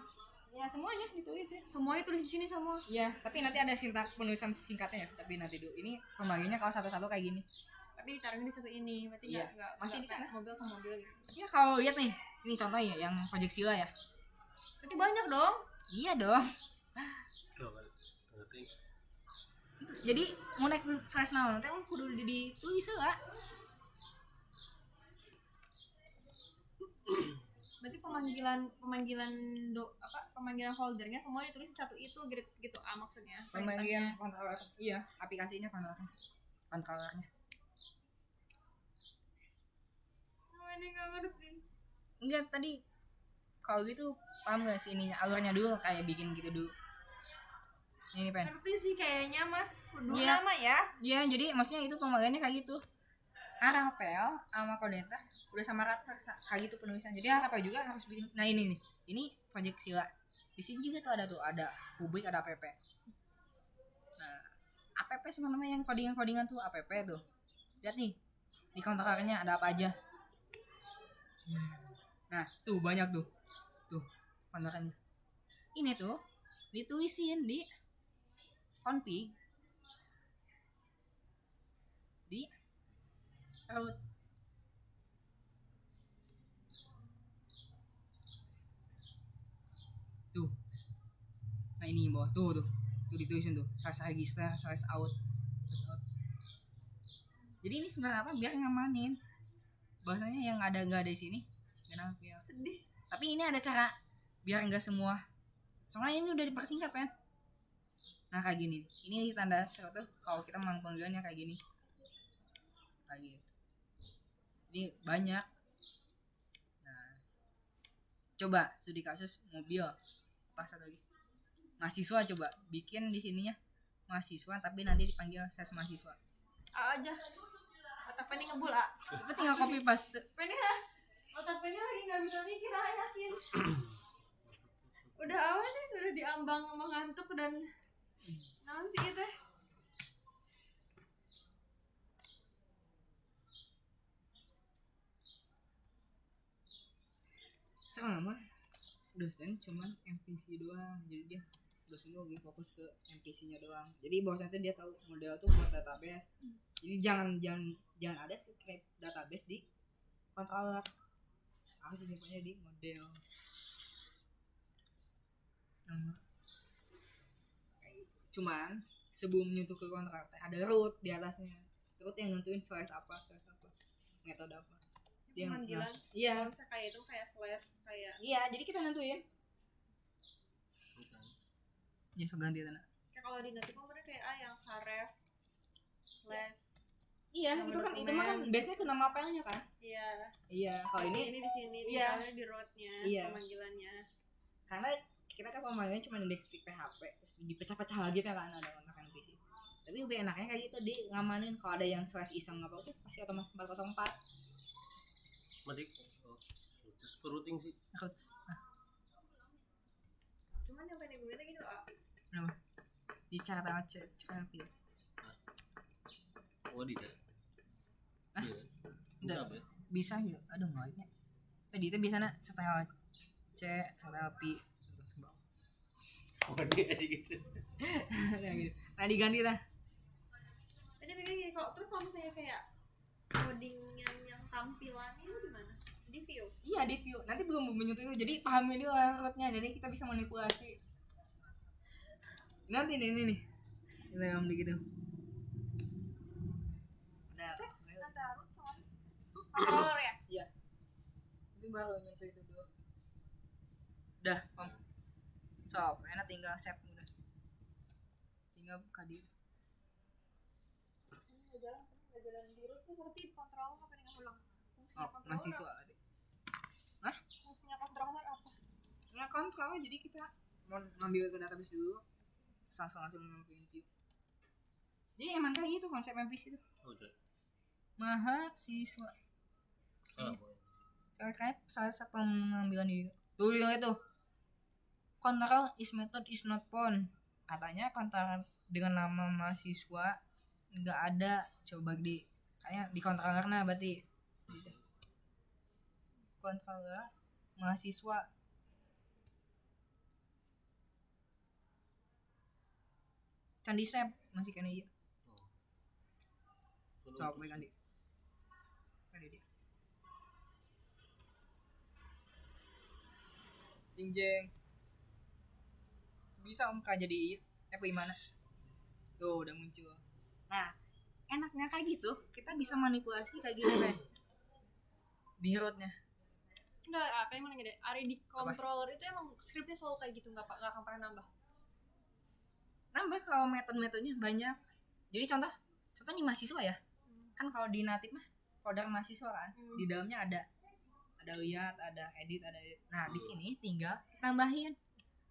Ya semuanya ditulis ya. semuanya tulis di sini semua. Iya, tapi nanti ada penulisan singkatnya ya. Tapi nanti dulu ini pembagiannya kalau satu-satu kayak gini. Tapi ditaruhnya di satu ini, berarti Iya. nggak Masih nggak di sana. kayak mobil ke mobil gitu. Ya kalau lihat nih, ini contohnya yang project Sila ya. Berarti banyak dong. Iya dong. Coba ngerti. Jadi mau naik slash naon nanti kudu ditulis lah. Berarti pemanggilan foldernya semua ditulis di satu itu gitu maksudnya. Pembagian controller. Iya, aplikasinya controllernya. Oh, ini nggak ngerti. Enggak tadi kalau gitu paham gak sih ininya alurnya dulu kayak bikin gitu dulu. Ini pen. Ngerti sih kayaknya mah. Kudu Iya. nama ya. Iya, jadi maksudnya itu pembagiannya kayak gitu. Rapel sama Kodeta udah sama rata kayak gitu penulisan. Jadi Rapel juga harus bikin. Nah ini nih, ini project Sila. Di sini juga tuh ada publik, ada app. Nah, app sama namanya yang codingan tuh app tuh. Lihat nih, di counternya ada apa aja. Nah, tuh banyak tuh. Tuh, counternya. Ini tuh ditulisin di config di root. Tuh. Nah ini bawah tuh ditulisin tuh slash register slash out. Jadi ini sebenarnya apa biar ngamanin bahasanya yang ada nggak ada di sini. Kenapa ya? Sedih. Tapi ini ada cara biar nggak semua. Soalnya ini udah dipersingkat kan. Nah kayak gini. Ini tanda seru tuh kalau kita mau panggilannya kayak gini. Kayak gitu. Ini banyak. Nah, coba studi kasus mobil apa satu lagi mahasiswa, coba bikin di sininya mahasiswa tapi nanti dipanggil ses mahasiswa. Aja. Otak Penny ngebul ah. Tapi tinggal copy paste. Penny lah. Otak Penny lagi nggak bisa mikir ah, yakin. Udah apa sih sudah diambang mengantuk dan naon sih itu? Sama dosen cuman MPC doang, jadi dia dosen tuh lebih fokus ke MPC-nya doang. Jadi bahwasanya tuh dia tahu model tuh buat database. Jadi jangan ada script database di controller. Harus disimpannya di model. Cuman sebelum nyentuh ke controller ada root di atasnya. Root yang nentuin slash apa, metode apa. Dia Panggilan. Iya. Kalau misalnya kayak itu kayak slash kayak Iya, jadi kita nentuin. Ya, so ganti tanah. kayak kalau di notif kemarin kayak yang href slash Iya, Nama itu kan dokumen. itu mah kan biasanya ke nama filenya kan. iya. Iya, kalau ini Ini di sini Iya. ditaruhnya di rootnya Iya. pemanggilannya. karena kita kan pemanggilannya cuma indeks di PHP terus dipecah-pecah lagi kan ada kontakan PC. Tapi lebih enaknya kayak gitu di ngamanin kalau ada yang slash iseng apa udah pasti otomatis 404 Madik. Terus peruting sih. roots. Nah, Cuman yang pengen gue gitu ah. kenapa? Di cara tapi Oh di deh. Ah? Iya. Udah. Apa ya? Bisa gitu. Aduh enggaknya. Tadi itu biasanya setel C, setel P untuk sebab. Oh dia aja gitu. Nah diganti lah. Tadi mikir gini kalau misalnya kayak coding yang tampilan itu di mana? Di view. Iya di view. Nanti belum menyentuh itu. Jadi pahami dulu rootnya. Jadi kita bisa manipulasi. Nanti nih. Kita ngomong gitu. Nah, Antara root sama controller ya? iya. Itu baru nyentuh itu dulu. Udah, Om. So, enak tinggal save udah. Tinggal buka di. Nggak jalan di root tuh berarti controller apa nih ulang? Oh, mahasiswa tadi. Hah? Fungsinya controller apa? Nggak kontrol, jadi kita mau ngambil ke database dulu. Terus langsung ngambil view. Jadi emang kayak gitu konsep MPC itu. Oh udah. Mahasiswa. Salah boleh. kayak salah satu pengambilan di tuh yang itu control is method is not found, katanya kontrol dengan nama mahasiswa nggak ada. Coba di kayak di controllernya berarti controller mahasiswa. Candi Sep masih kena iya. Coba pegang dia. Dia. Jeng. Bisa om kak jadi gimana? Tuh udah muncul. Nah, enaknya kayak gitu, kita bisa manipulasi kayak gini kan. Di rootnya. Enggak, apa yang mana gede? Ari di controller itu emang scriptnya selalu kayak gitu, enggak akan pernah nambah. Nambah kalau metode-metodenya banyak. Jadi contoh nih mahasiswa ya. Kan kalau di native mah folder mahasiswa kan, di dalamnya ada lihat, ada edit, ada edit. Nah, di sini tinggal tambahin.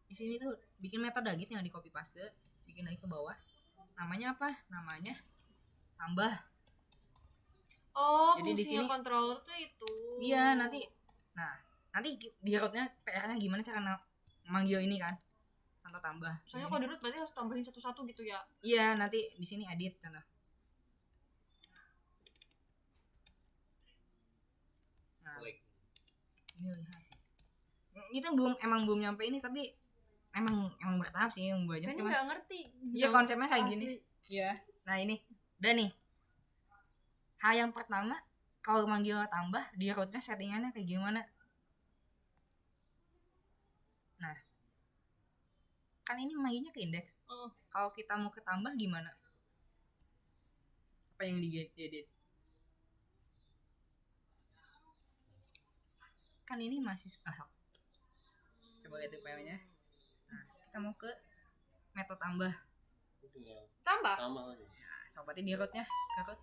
Di sini tuh bikin metode lagi, tinggal di copy paste, bikin lagi ke bawah. Namanya apa? Namanya tambah. Oh, jadi di sini controller tuh itu. Iya, nanti di rootnya PR-nya gimana cara manggil ini kan? Contoh tambah. Soalnya kalau di root berarti harus tambahin satu-satu gitu ya. Iya, nanti di sini edit contoh. Nah, ini lihat. Itu emang belum nyampe ini, tapi emang bertahap sih yang banyak. Kayaknya Cuma nggak ngerti. Iya, konsepnya kayak asli. gini. Iya. Nah, ini udah nih. Hal yang pertama, kalau manggil tambah di rootnya settingannya kayak gimana? Nah, kan ini manggilnya ke indeks. Kalau kita mau ke tambah gimana? Apa yang diedit? Kan ini masih coba lihat PO-nya. Nah, kita mau ke metode tambah. Tambah aja. Nah, sobatnya di rootnya ke root.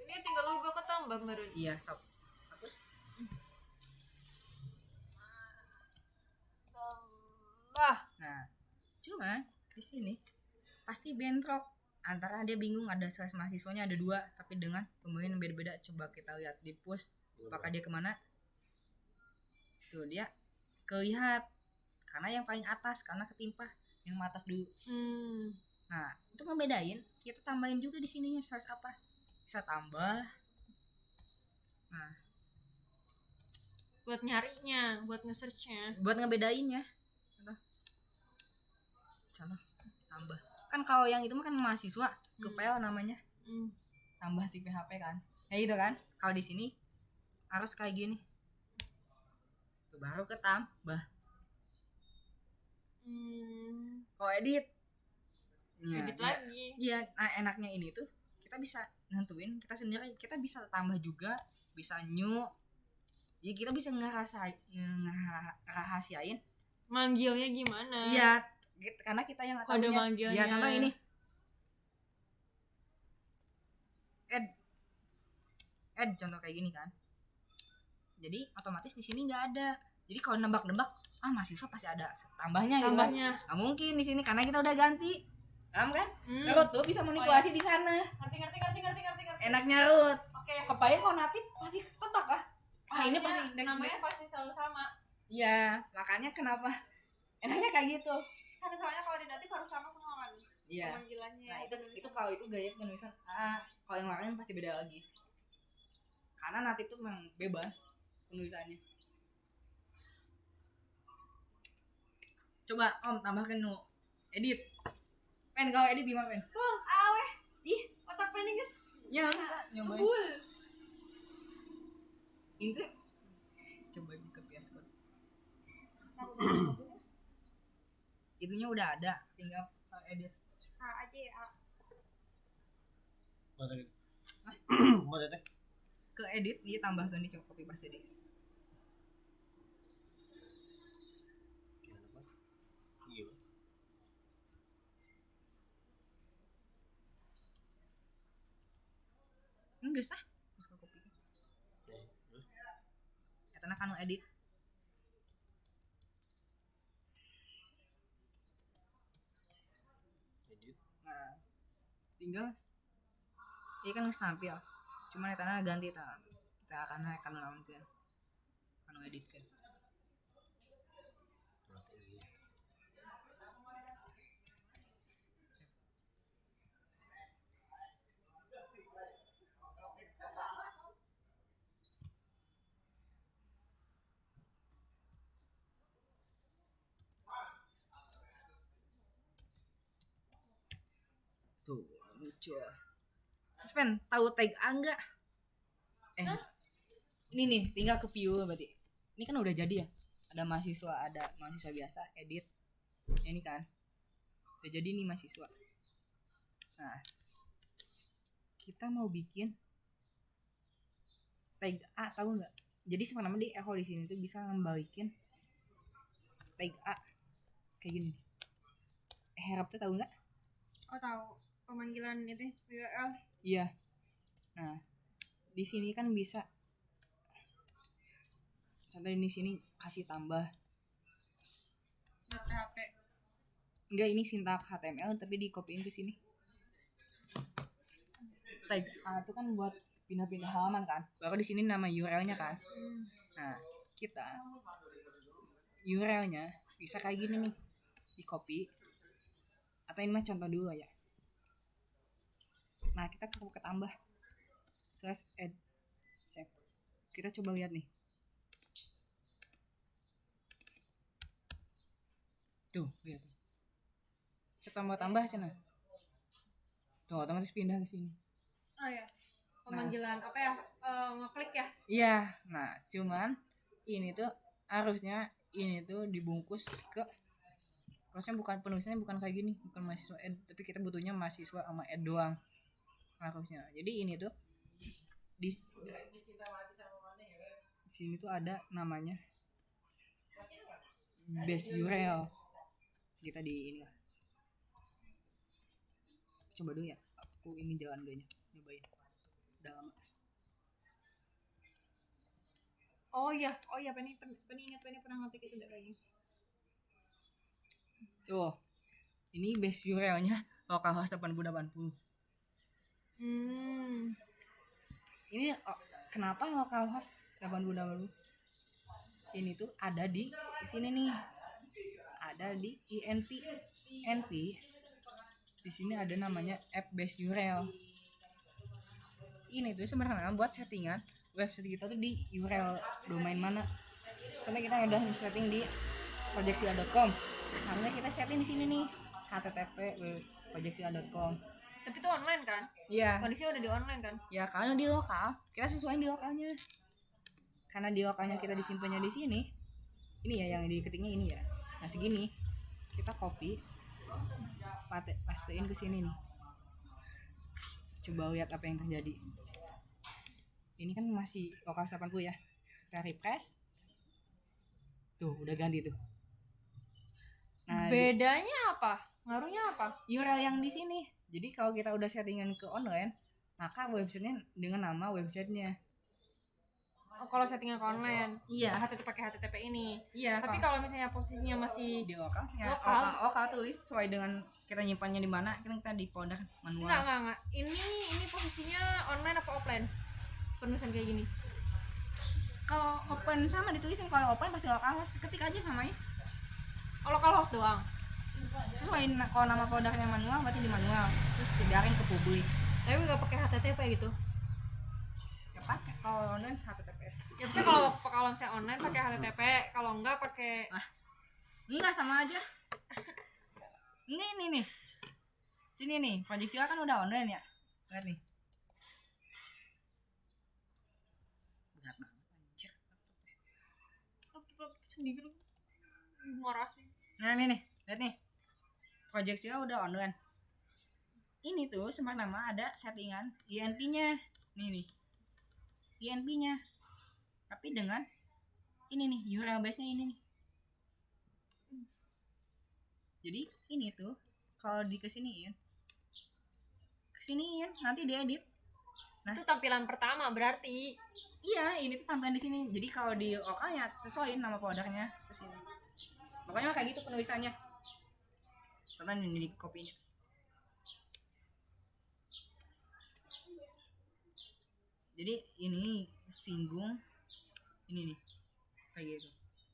ini tinggal lu ke tambah baru. Iya, sob. Hapus. Tambah. Nah, cuma di sini pasti bentrok antara dia bingung, ada slash mahasiswanya ada 2 tapi dengan pembagian yang beda-beda. Coba kita lihat di push apakah dia kemana. Tuh dia kelihat karena yang paling atas, karena ketimpa yang atas dulu. Nah, untuk ngebedain kita tambahin juga di sininya slash apa, bisa tambah. Nah, Buat nyarinya, buat nge-searchnya. buat ngebedainnya contoh tambah. Kan kalau yang itu mah kan mahasiswa ke PL namanya tambah tipe HP kan, kayak gitu kan. Kalau di sini harus kayak gini. Tuh, baru ke tambah. Kalau edit Edit ya, lagi. iya. Nah, enaknya ini tuh kita bisa nentuin kita sendiri, kita bisa tambah juga, bisa new. Jadi kita bisa ngerahasiain Manggilnya gimana? iya, karena kita yang Kode tahunya. manggilnya. Ya, contoh ini add contoh kayak gini kan. Jadi otomatis di sini nggak ada. Jadi kalau nebak-nebak, mahasiswa pasti ada tambahnya gitu. Tambahnya. Nggak mungkin di sini karena kita udah ganti. Paham kan? Hmm. Ruth tuh bisa manipulasi di sana. Ngerti. Enaknya Ruth. Oke. Kebayang kalau natif pasti ketebak lah. Ini pasti indeks. Namanya pasti selalu sama. Iya, makanya kenapa enaknya kayak gitu. Karena soalnya kalau di natif harus sama semua kan. Iya. Pemanggilannya. Nah, itu kalau itu gaya penulisan kalau yang lain pasti beda lagi. Karena natif tuh memang bebas penulisannya. Coba Om tambahkan edit. Pen, kalau edit gimana Pen? Aweh. Ih, otak pening guys. Ya, nyobain. Ngebul. Ini tuh coba ke PS Code. Itunya udah ada, tinggal edit. A aja ya. Mana teh? Ke edit dia tambahkan di copy paste deh. Enggak sah, terus ke copy. Karena kan edit. Nah, tinggal ini kan harus nampil. Cuma etana ganti ta. kita akan lawankeun anu ngeditkeun. Tuh, lucu. Suspen, tahu tag A enggak? Ini nih, tinggal ke view berarti. Ini kan udah jadi ya. Ada mahasiswa biasa, edit. Ini kan. Udah jadi nih mahasiswa. Nah, kita mau bikin tag A, tahu nggak? Jadi sebenarnya di Echo di sini tuh bisa ngembalikin tag A kayak gini. Harap tuh tahu nggak? Oh tahu, pemanggilan itu URL. Iya. Nah, di sini kan bisa. Contoh di sini kasih tambah. .php. Enggak, ini sintak HTML tapi di copyin ke sini. Tag A itu kan buat pindah-pindah halaman kan. Baru di sini nama URL-nya kan. Nah, kita URL-nya bisa kayak gini nih. Di copy. Atau ini mah contoh dulu ya. Nah, kita ke tambah /add save. Kita coba lihat nih. Tuh, lihat. Tambah cina. Tuh, otomatis pindah ke sini. Oh ya. Pemanggilan apa ya? Ngeklik ya? Iya. Nah, cuman ini tuh harusnya ini tuh dibungkus ke harusnya penulisannya bukan kayak gini, bukan mahasiswa ed, tapi kita butuhnya mahasiswa sama ed doang. Harusnya. Jadi ini tuh di sini tuh ada namanya base URL. Kita di ini lah. Coba dulu ya. Aku ini jalan gaknya. Nyobain. Udah lama. Oh iya, Penny ingat Penny pernah ngetik itu udah lagi. Tuh. Ini base URL-nya localhost 8080. Ini kenapa localhost 8080? Ini tuh ada di sini nih. Ada di INP. Di sini ada namanya app base URL. Ini tuh sebenarnya buat settingan website kita tuh di URL domain mana. Soalnya kita udah setting di projectsia.com. Harusnya kita setting di sini nih http projectsia.com. Tapi itu online kan? Iya. Kondisinya udah di online kan? Ya kalau di lokal kita sesuaiin di lokalnya. Karena di lokalnya kita disimpannya di sini. Ini ya yang diketiknya ini ya. Nah segini kita copy, pastein ke sini nih. Coba lihat apa yang terjadi. Ini kan masih lokal 80 ya. Kita refresh. Tuh udah ganti tuh. Nah, bedanya apa? Ngaruhnya apa? URL yang di sini. Jadi kalau kita udah settingan ke online, maka websitenya dengan nama websitenya. Oh, kalau settingan ke online, Iya. pakai HTTP ini. Iya. Tapi kalau misalnya posisinya masih di lokal, ya lokal. lokal tulis sesuai dengan kita nyimpannya di mana, kita di folder manual. Enggak. Ini posisinya online apa offline? Penulisan kayak gini. Kalau open sama ditulisin, kalau open pasti localhost, ketik aja samain. Oh, localhost doang. Sesuai kalau nama foldernya manual berarti di manual, terus kejaring ke publik. Tapi nggak pakai HTTP gitu. Ya pakai kalau online HTTPS. Ya bisa kalau misalnya online pakai HTTP, kalau enggak pakai Enggak sama aja. Ini nih. Sini nih, Projectsia kan udah online ya. Lihat nih. Berat banget anjir. sendiri ngarahin. Nah nih, lihat nih. Projectsia udah online. Ini tuh semena-mena ada settingan INP-nya. Nih. INP-nya. Tapi dengan ini nih, URL base-nya ini nih. Jadi ini tuh kalau kesiniin nanti diedit. Nah, Itu tampilan pertama berarti. iya, ini tuh tampilan di sini. Jadi kalau di lokalnya sesuaiin nama foldernya terus ini. Pokoknya kayak gitu penulisannya. Contoh ini di kopinya. Jadi ini singgung ini nih kayak gitu.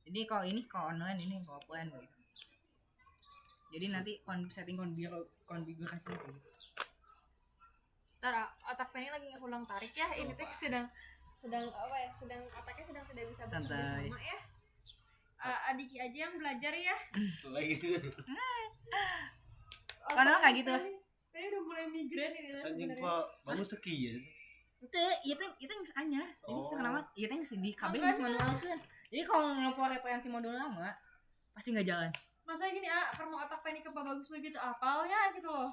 Jadi kalau ini kalau online, ini kalau offline kayak gitu. Jadi nanti setting konfigurasinya kayak gitu. Ntar otak pengen lagi ngulang tarik ya. Ini teh sedang apa ya? Sedang otaknya sedang tidak bisa bekerja Santai. sama ya. Adiki aja yang belajar ya. Lagi Karena kayak gitu. Tadi udah mulai migrain ini anjing sebenarnya. kok bagus teki ya. Itu yang seanya. Jadi Oh. sekarang mah itu yang di kabel Makanya. masih manual kan. Jadi kalau ngelopor referensi modul lama pasti nggak jalan. Masa gini karena otak pengen ke bagus begitu apalnya gitu loh.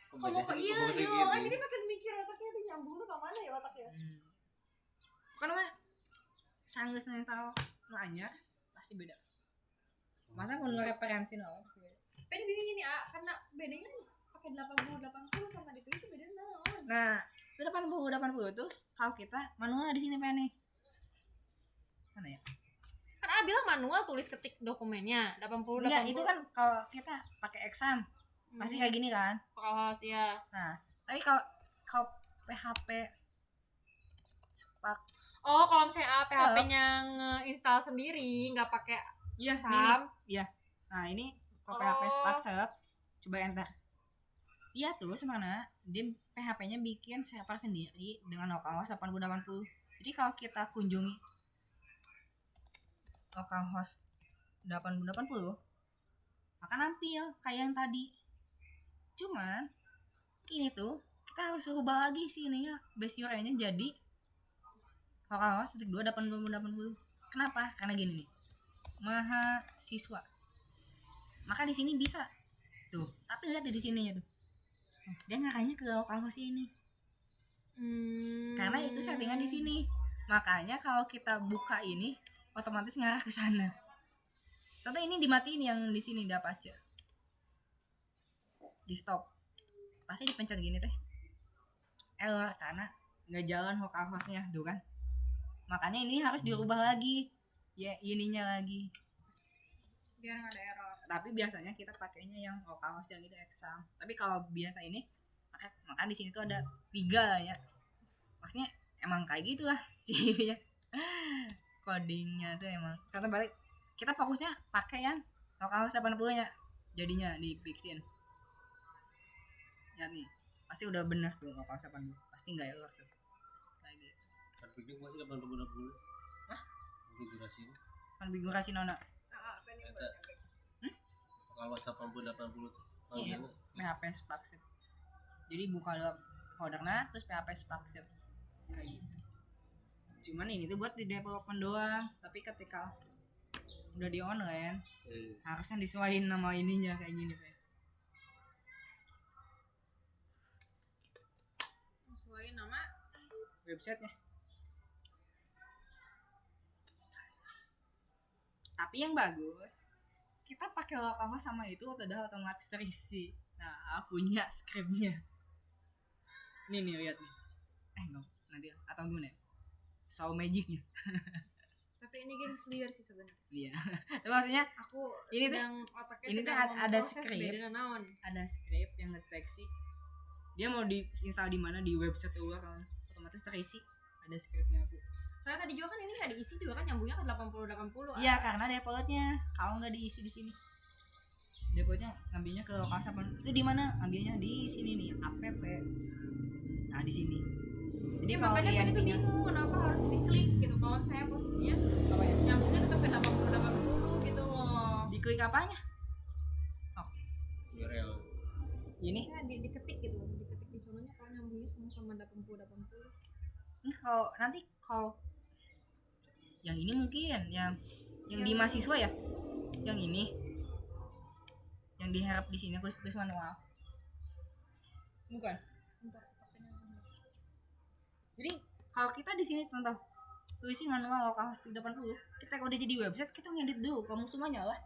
Kamu kok iya yo, jadi makin mikir otaknya tuh nyambung tuh kemana ya otaknya? Kan mah sanggeus tahu nu anyar pasti beda. Masa kalau referensi no pasti beda. Pengen bingung ini karena bedanya pakai 80 sama di itu beda naon. Nah, itu 80 tuh kalau kita manual di sini pengen nih. Mana ya? Kan bilang manual tulis ketik dokumennya 80. Enggak, itu kan kalau kita pakai exam pasti kayak gini kan. Kelas ya. Nah, tapi kalau PHP Spark Oh, kalau misalnya PHP-nya nge-install sendiri, nggak pakai iya SAM. Iya. Nah, ini kalau PHP Oh. Spark Shop coba enter. Dia tuh sebenarnya dia PHP-nya bikin server sendiri dengan localhost 8080. Jadi kalau kita kunjungi localhost 8080 akan nampil kayak yang tadi. Cuman ini tuh kita harus rubah lagi sih ininya base URL-nya jadi localhost 2 8080. Kenapa? Karena gini nih. Mahasiswa. Maka di sini bisa. Tuh, tapi lihat di sininya tuh. Dia ngarahnya ke localhost ini. Karena itu settingan di sini. Makanya kalau kita buka ini otomatis ngarah ke sana. Contoh ini dimatiin yang di sini di Apache. Di stop. Pasti dipencet gini teh. Error karena nggak jalan localhost-nya tuh kan. Makanya ini harus dirubah lagi. Ya ininya lagi. Biar nggak ada error. Tapi biasanya kita pakainya yang localhost yang itu exam. Tapi kalau biasa ini maka di sini tuh ada 3 ya. Maksudnya emang kayak gitulah sih ininya. Codingnya tuh emang. Contoh balik kita fokusnya pakai yang localhost 80-nya. Jadinya di fixin. Ya nih, pasti udah benar tuh localhost 80. Pasti enggak error tuh. Kayak gitu. Konfignya masih 80. Hah? Konfigurasinya. Konfigurasi nona. Kalau 80 tuh. Iya. PHP Spark Shop. Jadi buka foldernya terus PHP Spark Shop. Kayak gitu. Cuman ini tuh buat di development doang, tapi ketika udah di online harusnya disesuaiin nama ininya kayak gini kayak. Sesuai nama Websitenya. Tapi yang bagus kita pakai localhost sama itu udah otomatis terisi. Nah, punya scriptnya. Nih lihat nih. Enggak, nanti atau gimana ya? Show magicnya. tapi ini games liar sih sebenarnya. Iya. Tapi maksudnya Aku Ini tuh- sedang otaknya ini tuh sedang ada memproses script. beda naon. ada script yang ngedeteksi dia mau diinstal di mana di website luar kan. Otomatis terisi. Ada scriptnya aku. Soalnya tadi juga kan ini nggak diisi juga kan nyambungnya ke 80. Iya, karena defaultnya kalau nggak diisi di sini. Defaultnya ngambilnya ke lokal apa? Itu di mana? Ngambilnya di sini nih, app. Nah, di sini. Jadi Ya, kalau makanya INP itu nya bingung kenapa harus diklik gitu kalau saya posisinya apa ya? nyambungnya tetap ke 80 gitu loh. Diklik apanya? URL. Ini Ya, diketik gitu, diketik di sononya kalau nyambungnya sama 80. ini kalau nanti kalau yang ini mungkin yang di mahasiswa ya. Yang ini yang diharap di sini tulis manual. Bukan. Bentar, otaknya bener. Jadi kalau kita di sini contoh tulisin manual localhost 80, kita kalau udah jadi website kita ngedit dulu kamu semuanya lah.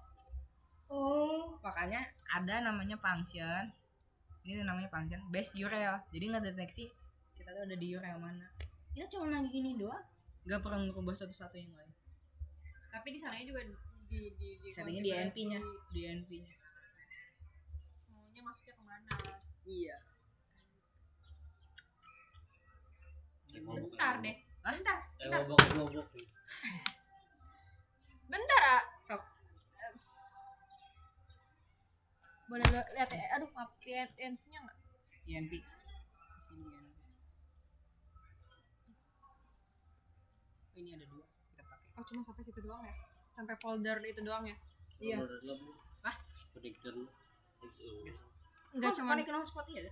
Oh. Makanya ada namanya function. Ini tuh namanya function base URL. Jadi ngedeteksi kita tuh ada di URL mana. Kita cuma lagi ini doang. Gak perlu ngerubah satu-satu yang lain. Tapi di sananya juga di Settingnya di INP-nya, di INP-nya. maunya masuknya kemana? Iya. Mau Bentar. ngobok. Bentar, ah. Sok. Boleh lihat ya? Aduh, maaf, lihat info-nya nggak? INP. Sini INP. Oh, ini ada 2 kita pakai. Oh, cuma sampai situ doang ya? Sampai folder itu doang ya? Iya. Ah, predictor. Guys. Enggak cuma connect hotspot ya.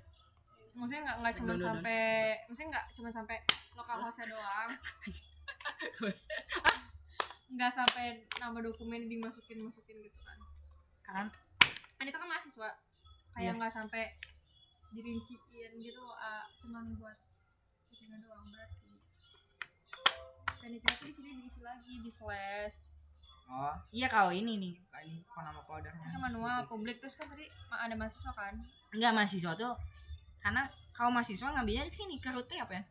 maksudnya nggak cuma Download. sampai maksudnya nggak cuma sampai lokal hostnya doang, nggak sampai nama dokumen dimasukin gitu kan. Kan Itu kan mahasiswa kayak Iya. nggak sampai dirinciin gitu, cuman buat itunya doang berarti. Dan itu di sini diisi lagi di slash. oh, iya kalau ini nih, ini nama foldernya. Kan manual publik terus kan tadi ada mahasiswa kan. Enggak, mahasiswa tuh karena kalau mahasiswa ngambilnya di sini ke root apa ya?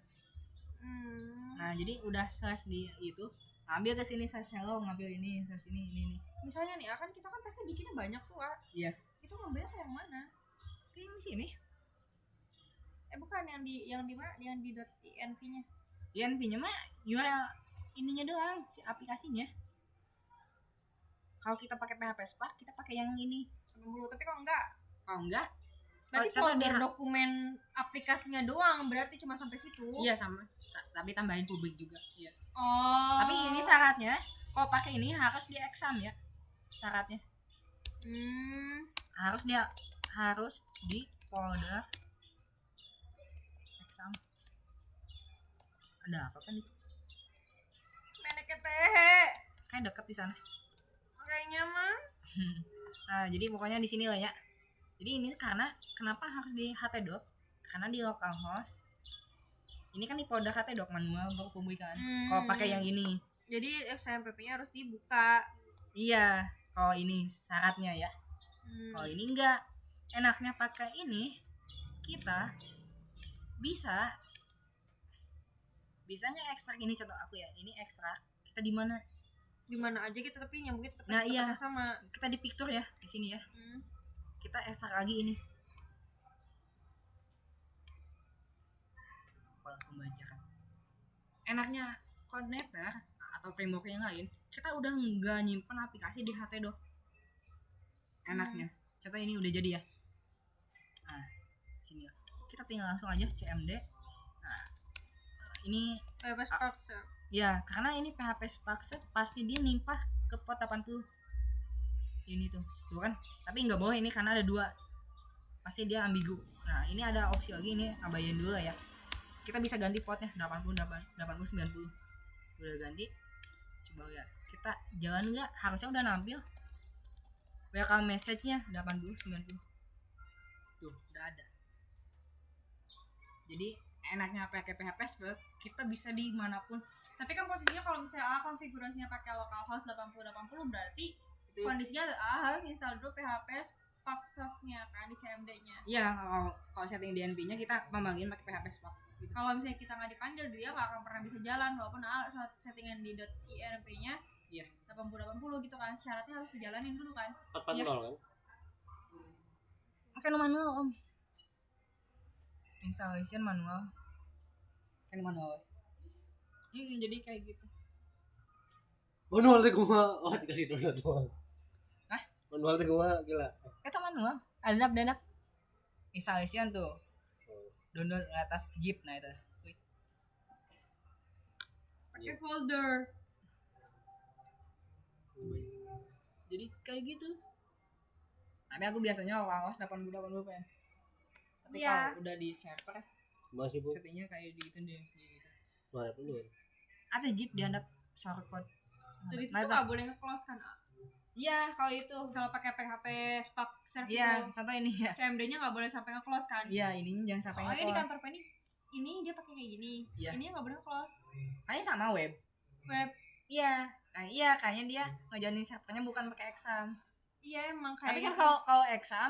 Nah, jadi udah slash di itu, ambil ke sini slash hello, ngambil ini slash ini. Misalnya nih, kan kita kan pasti bikinnya banyak tuh, Iya. Itu ngambilnya ke yang mana? Ke yang sini. Bukan yang di mana? Yang di .inp-nya. INP-nya mah URL ininya doang, si aplikasinya. Kalau kita pakai PHP Spark, kita pakai yang ini. Tapi kok enggak? Kalau enggak, Berarti Kalau folder dia- dokumen aplikasinya doang, berarti cuma sampai situ. iya sama, tapi tambahin publik juga. Iya. Oh. Tapi ini syaratnya, kalau pakai ini harus di exam ya. Syaratnya harus di folder exam. Ada apa kan itu? Meneknya teh. Kayak deket di sana. Kayaknya mah. Nah, jadi pokoknya di sini lah ya. Jadi ini karena kenapa harus di htdoc? Karena di localhost ini kan di folder htdoc manual baru publikan. Kalau pakai yang ini, Jadi XMPP-nya harus dibuka. iya. Kalau ini syaratnya ya. Kalau ini enggak, enaknya pakai ini kita bisa nge-ekstrak ini, contoh aku ya. Ini ekstrak kita di mana? Di mana aja gitu, tapi nyambungnya tetap Nah, iya. sama. Kita di picture ya di sini ya. Kita ekstrak lagi ini. Pola pembajakan. Enaknya connector atau framework yang lain, kita udah nggak nyimpen aplikasi di htdoc. Enaknya. Contoh ini udah jadi ya. Nah, sini ya. Kita tinggal langsung aja cmd. Nah, ini Spark. ya karena ini PHP Spark pasti dia nimpah ke port 80 ini tuh kan, tapi nggak boleh ini karena ada 2, pasti dia ambigu. Nah, ini ada opsi lagi, ini abayain dulu ya, kita bisa ganti portnya 80 90. Udah ganti, coba lihat kita jalan nggak, harusnya udah nampil welcome message-nya 80 90 tuh udah ada. Jadi enaknya pakai PHP Spark, kita bisa dimanapun. Tapi kan posisinya kalau misalnya konfigurasinya pakai localhost 80 berarti Itu kondisinya harus install dulu PHP Spark softnya kan di CMD-nya. iya, kalau setting DNP-nya kita pembagian pakai PHP Spark gitu. Kalau misalnya kita nggak dipanggil, dia nggak akan pernah bisa jalan walaupun settingan di .inp-nya Iya. 80 gitu kan. Syaratnya harus dijalanin dulu kan. 40 kan? Pakai manual om, installation manual, kan manual. Jadi kayak gitu. Manual teh gua. Oh, dikasih download doang. Hah? Manual teh gua gila. Itu manual, ada installation tuh, download atas zip. Nah itu. Wih. Pakai folder. Jadi kayak gitu. Tapi aku biasanya localhost 80 PM. Tapi Iya. kalau udah di server, Masih Bu. settingnya kayak di itu deh sih gitu. Mana dulu. Ada zip dihandap short code. Jadi itu Nah, tuh nggak boleh nge-close kan. iya kalau itu. Kalau pakai PHP Spark Server Iya, itu, contoh ini ya. CMD-nya nggak boleh sampai nge-close kan. Iya, ininya jangan sampai Soalnya di nge-close. kantor Penny ini dia pakai kayak gini. Iya. Ini nggak boleh nge-close. Kayaknya sama web. Web. Iya. Nah, iya kayaknya dia ngejalanin servernya bukan pakai exam. Iya emang kayak Tapi kan gitu. kalau exam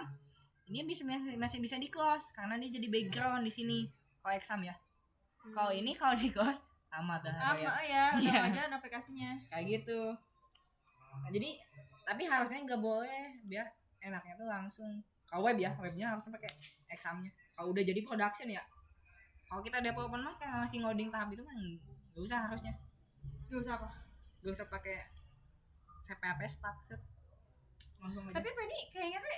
ini masih bisa di close karena dia jadi background di sini. Kalau exam ya. Kalau ini kalau di close sama tuh. apa kayak- ya, Iya. sama aja aplikasinya. Kayak gitu. Nah, jadi tapi harusnya nggak boleh, biar enaknya tuh langsung. Kalau web ya, webnya harusnya pakai examnya. Kalau udah jadi production ya. Kalau kita development mah kayak masih ngoding tahap itu mah nggak Gak usah harusnya. Gak usah apa. Gak usah pakai CPAP Sparkset. Langsung aja. Tapi Penny kayaknya tuh,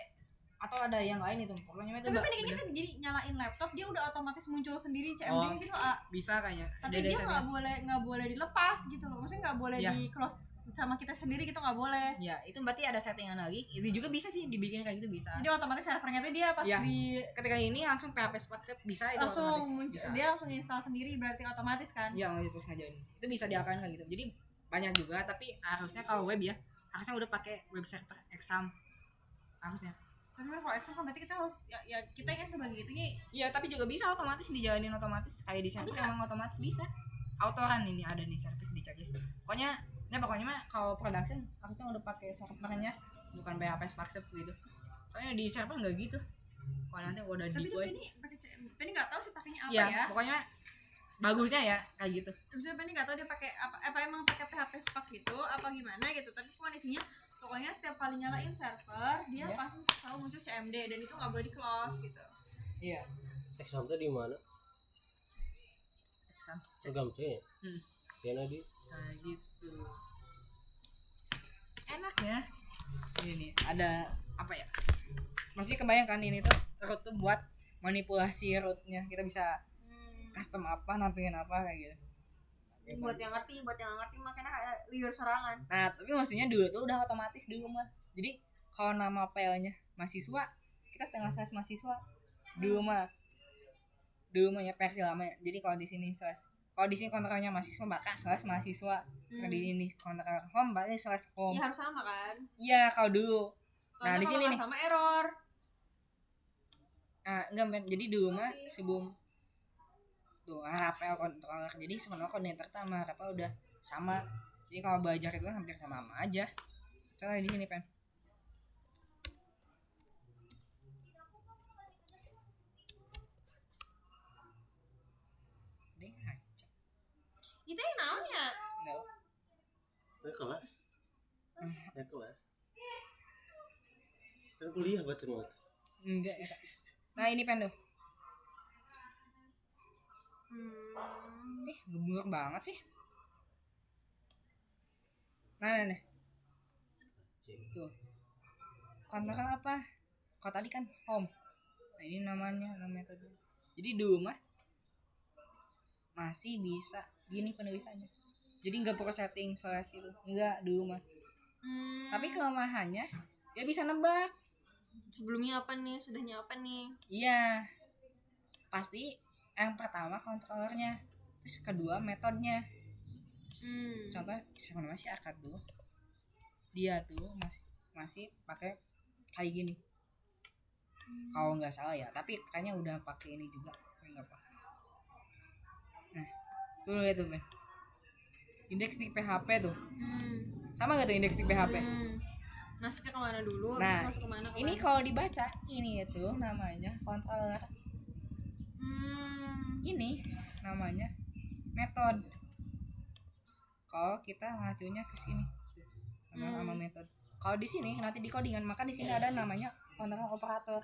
Atau ada yang lain itu. Pokoknya itu tapi Penny kayaknya kan jadi nyalain laptop dia udah otomatis muncul sendiri CMD Oh. gitu bisa kayaknya. tapi dia nggak boleh dilepas gitu loh, maksudnya nggak boleh Ya. di close sama kita sendiri gitu, nggak boleh. Ya, itu berarti ada settingan lagi. Itu juga bisa sih dibikin kayak gitu bisa. Jadi otomatis servernya tuh dia pas Ya. di Ketika ini langsung PHP Sparkset bisa itu langsung otomatis. muncul, Bisa. dia langsung install sendiri, berarti otomatis kan. Iya, nggak terus ngajarin. Itu bisa diakalin kayak gitu. Jadi banyak juga, tapi harusnya kalau web ya, harusnya udah pakai web server exam. Harusnya. Tapi kalau Excel kan berarti kita harus ya kita yang sebagai itunya. Iya, tapi juga bisa otomatis dijalanin otomatis. Kayak di server emang otomatis bisa. Autoran ini ada nih service di checklist. Pokoknya mah kalau production harusnya udah pakai servernya, bukan PHP Sparkset gitu. Soalnya di server nggak gitu. Kalau nanti udah Tapi deploy. Penny nggak tahu sih pakainya apa Ya, ya. pokoknya bagusnya ya kayak gitu. Maksudnya Penny nggak tahu dia pakai apa emang pakai PHP Spark gitu apa gimana gitu, tapi kondisinya pokoknya setiap kali nyalain server dia Iya. pasti selalu muncul CMD dan itu nggak boleh di close gitu. Iya. Exam teh di mana? Exam. Program C. Kena di Kayak gitu. Enaknya ini nih ada apa ya? Maksudnya kebayangkan ini tuh root tuh buat manipulasi rootnya. Kita bisa custom apa, nampilin apa kayak gitu. Buat yang ngerti makanya kayak liur serangan. Nah, tapi maksudnya dulu tuh udah otomatis dulu mah. Jadi kalau nama filenya mahasiswa, kita tengah slash mahasiswa. Dulu mah ya versi lama ya. Jadi kalau di sini slash, kalau di sini kontrolnya mahasiswa maka slash mahasiswa. Kalau di ini kontrol home berarti slash home. Ya harus sama kan. Iya, kalau dulu. Nah, Soalnya di kalau sini nggak nih. sama error. Ah, enggak men. Jadi dulu mah sebelum tuh RAPL controller. Jadi sebenarnya koordinator sama RAPL udah sama. Jadi kalau belajar itu kan hampir sama aja. Contohnya di sini pen. Ini ngaco. Itu yang namanya. Enggak. kelas. Kelas. Kan kuliah buat semua. Enggak ya. Nah, ini pen tuh. Ngeblur banget sih. Nah. Tuh. Kontak apa? Kalau tadi kan home. Nah, ini namanya metode. Jadi dulu mah masih bisa gini penulisannya. Jadi nggak perlu setting slash itu. Enggak dulu mah. Tapi kelemahannya dia bisa nebak. Sebelumnya apa nih, sudahnya apa nih? Iya. Pasti yang pertama kontrolernya, terus kedua metodenya. Contoh sebenarnya si akad tuh dia tuh masih pakai kayak gini. Kalau nggak salah ya, tapi kayaknya udah pakai ini juga. Enggak apa. Nah, tuh lihat tuh men. Indeks di PHP tuh. Sama nggak tuh indeks di PHP? Masuknya kemana dulu? Nah, Masuk kemana? ini kalau dibaca ini itu namanya controller. Ini namanya metode. Kalau kita ngacunya ke sini sama metode. Kalau di sini nanti di codingan, maka di sini ada namanya kontrol operator.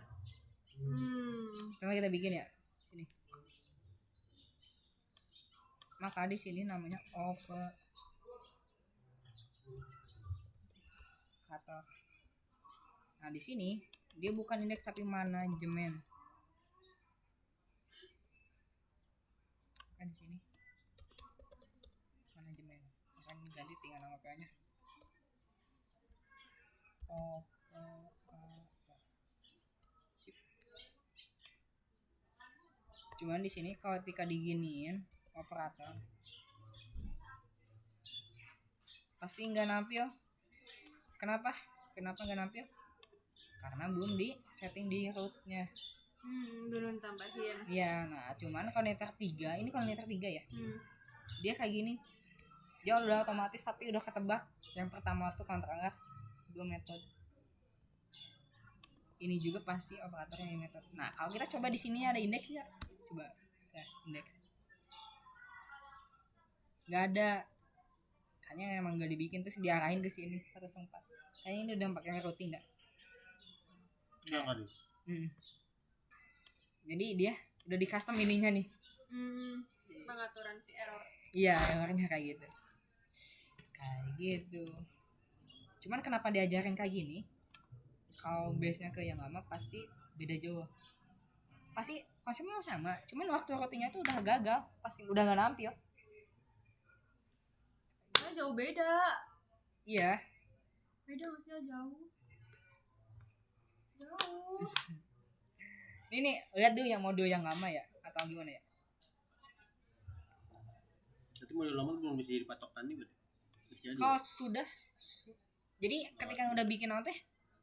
Coba kita bikin ya sini. Maka di sini namanya operator. Nah, di sini dia bukan indeks tapi manajemen. Kan di sini manajemen. Akan diganti tinggal nama filenya. Cuman di sini kalau ketika diginiin operator pasti nggak nampil. Kenapa nggak nampil? Karena belum di setting di rootnya. Belum tambahin. Iya, nah cuman koordinator 3 ini koordinator 3 ya. Dia kayak gini. Dia udah otomatis tapi udah ketebak. Yang pertama tuh kontroler, dua metode. Ini juga pasti operatornya yang metode. Nah, kalau kita coba di sini ada indeks ya. Coba tes indeks. Nggak ada. Kayaknya emang nggak dibikin terus diarahin ke sini 104. Kayaknya ini udah pakai routing nggak? Nah, jadi dia udah di custom ininya nih. Pengaturan si error. Iya, errornya kayak gitu. Cuman kenapa diajarin kayak gini? Kalau base-nya ke yang lama pasti beda jauh. Pasti konsepnya sama, cuman waktu rutinnya tuh udah gagal, pasti udah nggak nampil. Nah, jauh beda. Iya. Beda maksudnya jauh. Jauh. Ini nih, lihat dulu yang mode yang lama ya, atau gimana ya? Berarti model lama belum bisa jadi patokan nih berarti. Jadi. Kalau sudah, jadi ketika udah bikin nanti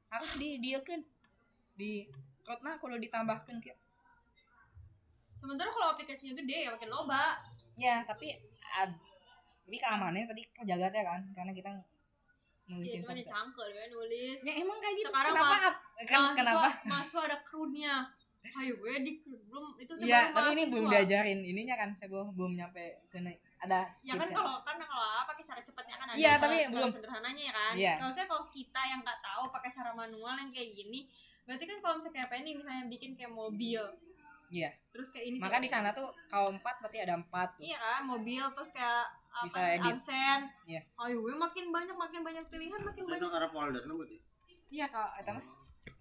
harus dia kan di karena kalau ditambahkan kayak Sementara kalau aplikasinya gede ya makin loba. ya tapi ini keamanannya tadi terjaga ya kan, karena kita Iya, nulisin cuma satu. cangkel ya nulis. Ya emang kayak gitu. Sekarang Kenapa? Mahasiswa ada crewnya. Ayo gue di crew belum itu kan Iya, baru tapi ini belum mahasiswa. diajarin ininya kan, saya belum nyampe ke ada Ya kan tipsnya. kalau pakai cara cepatnya kan ada. Iya, tapi kalau belum. sederhananya ya kan. Iya. Kalau kita yang nggak tahu pakai cara manual yang kayak gini, berarti kan kalau misalnya kayak apa ini misalnya bikin kayak mobil. Iya. Terus kayak ini Maka tuh- di sana tuh kalau 4 berarti ada 4 tuh. Iya kan, mobil terus kayak Bisa apa edit. absen. Iya. Ayo gue makin banyak pilihan makin Itu banyak. arah folder berarti. Iya kalau itu mah.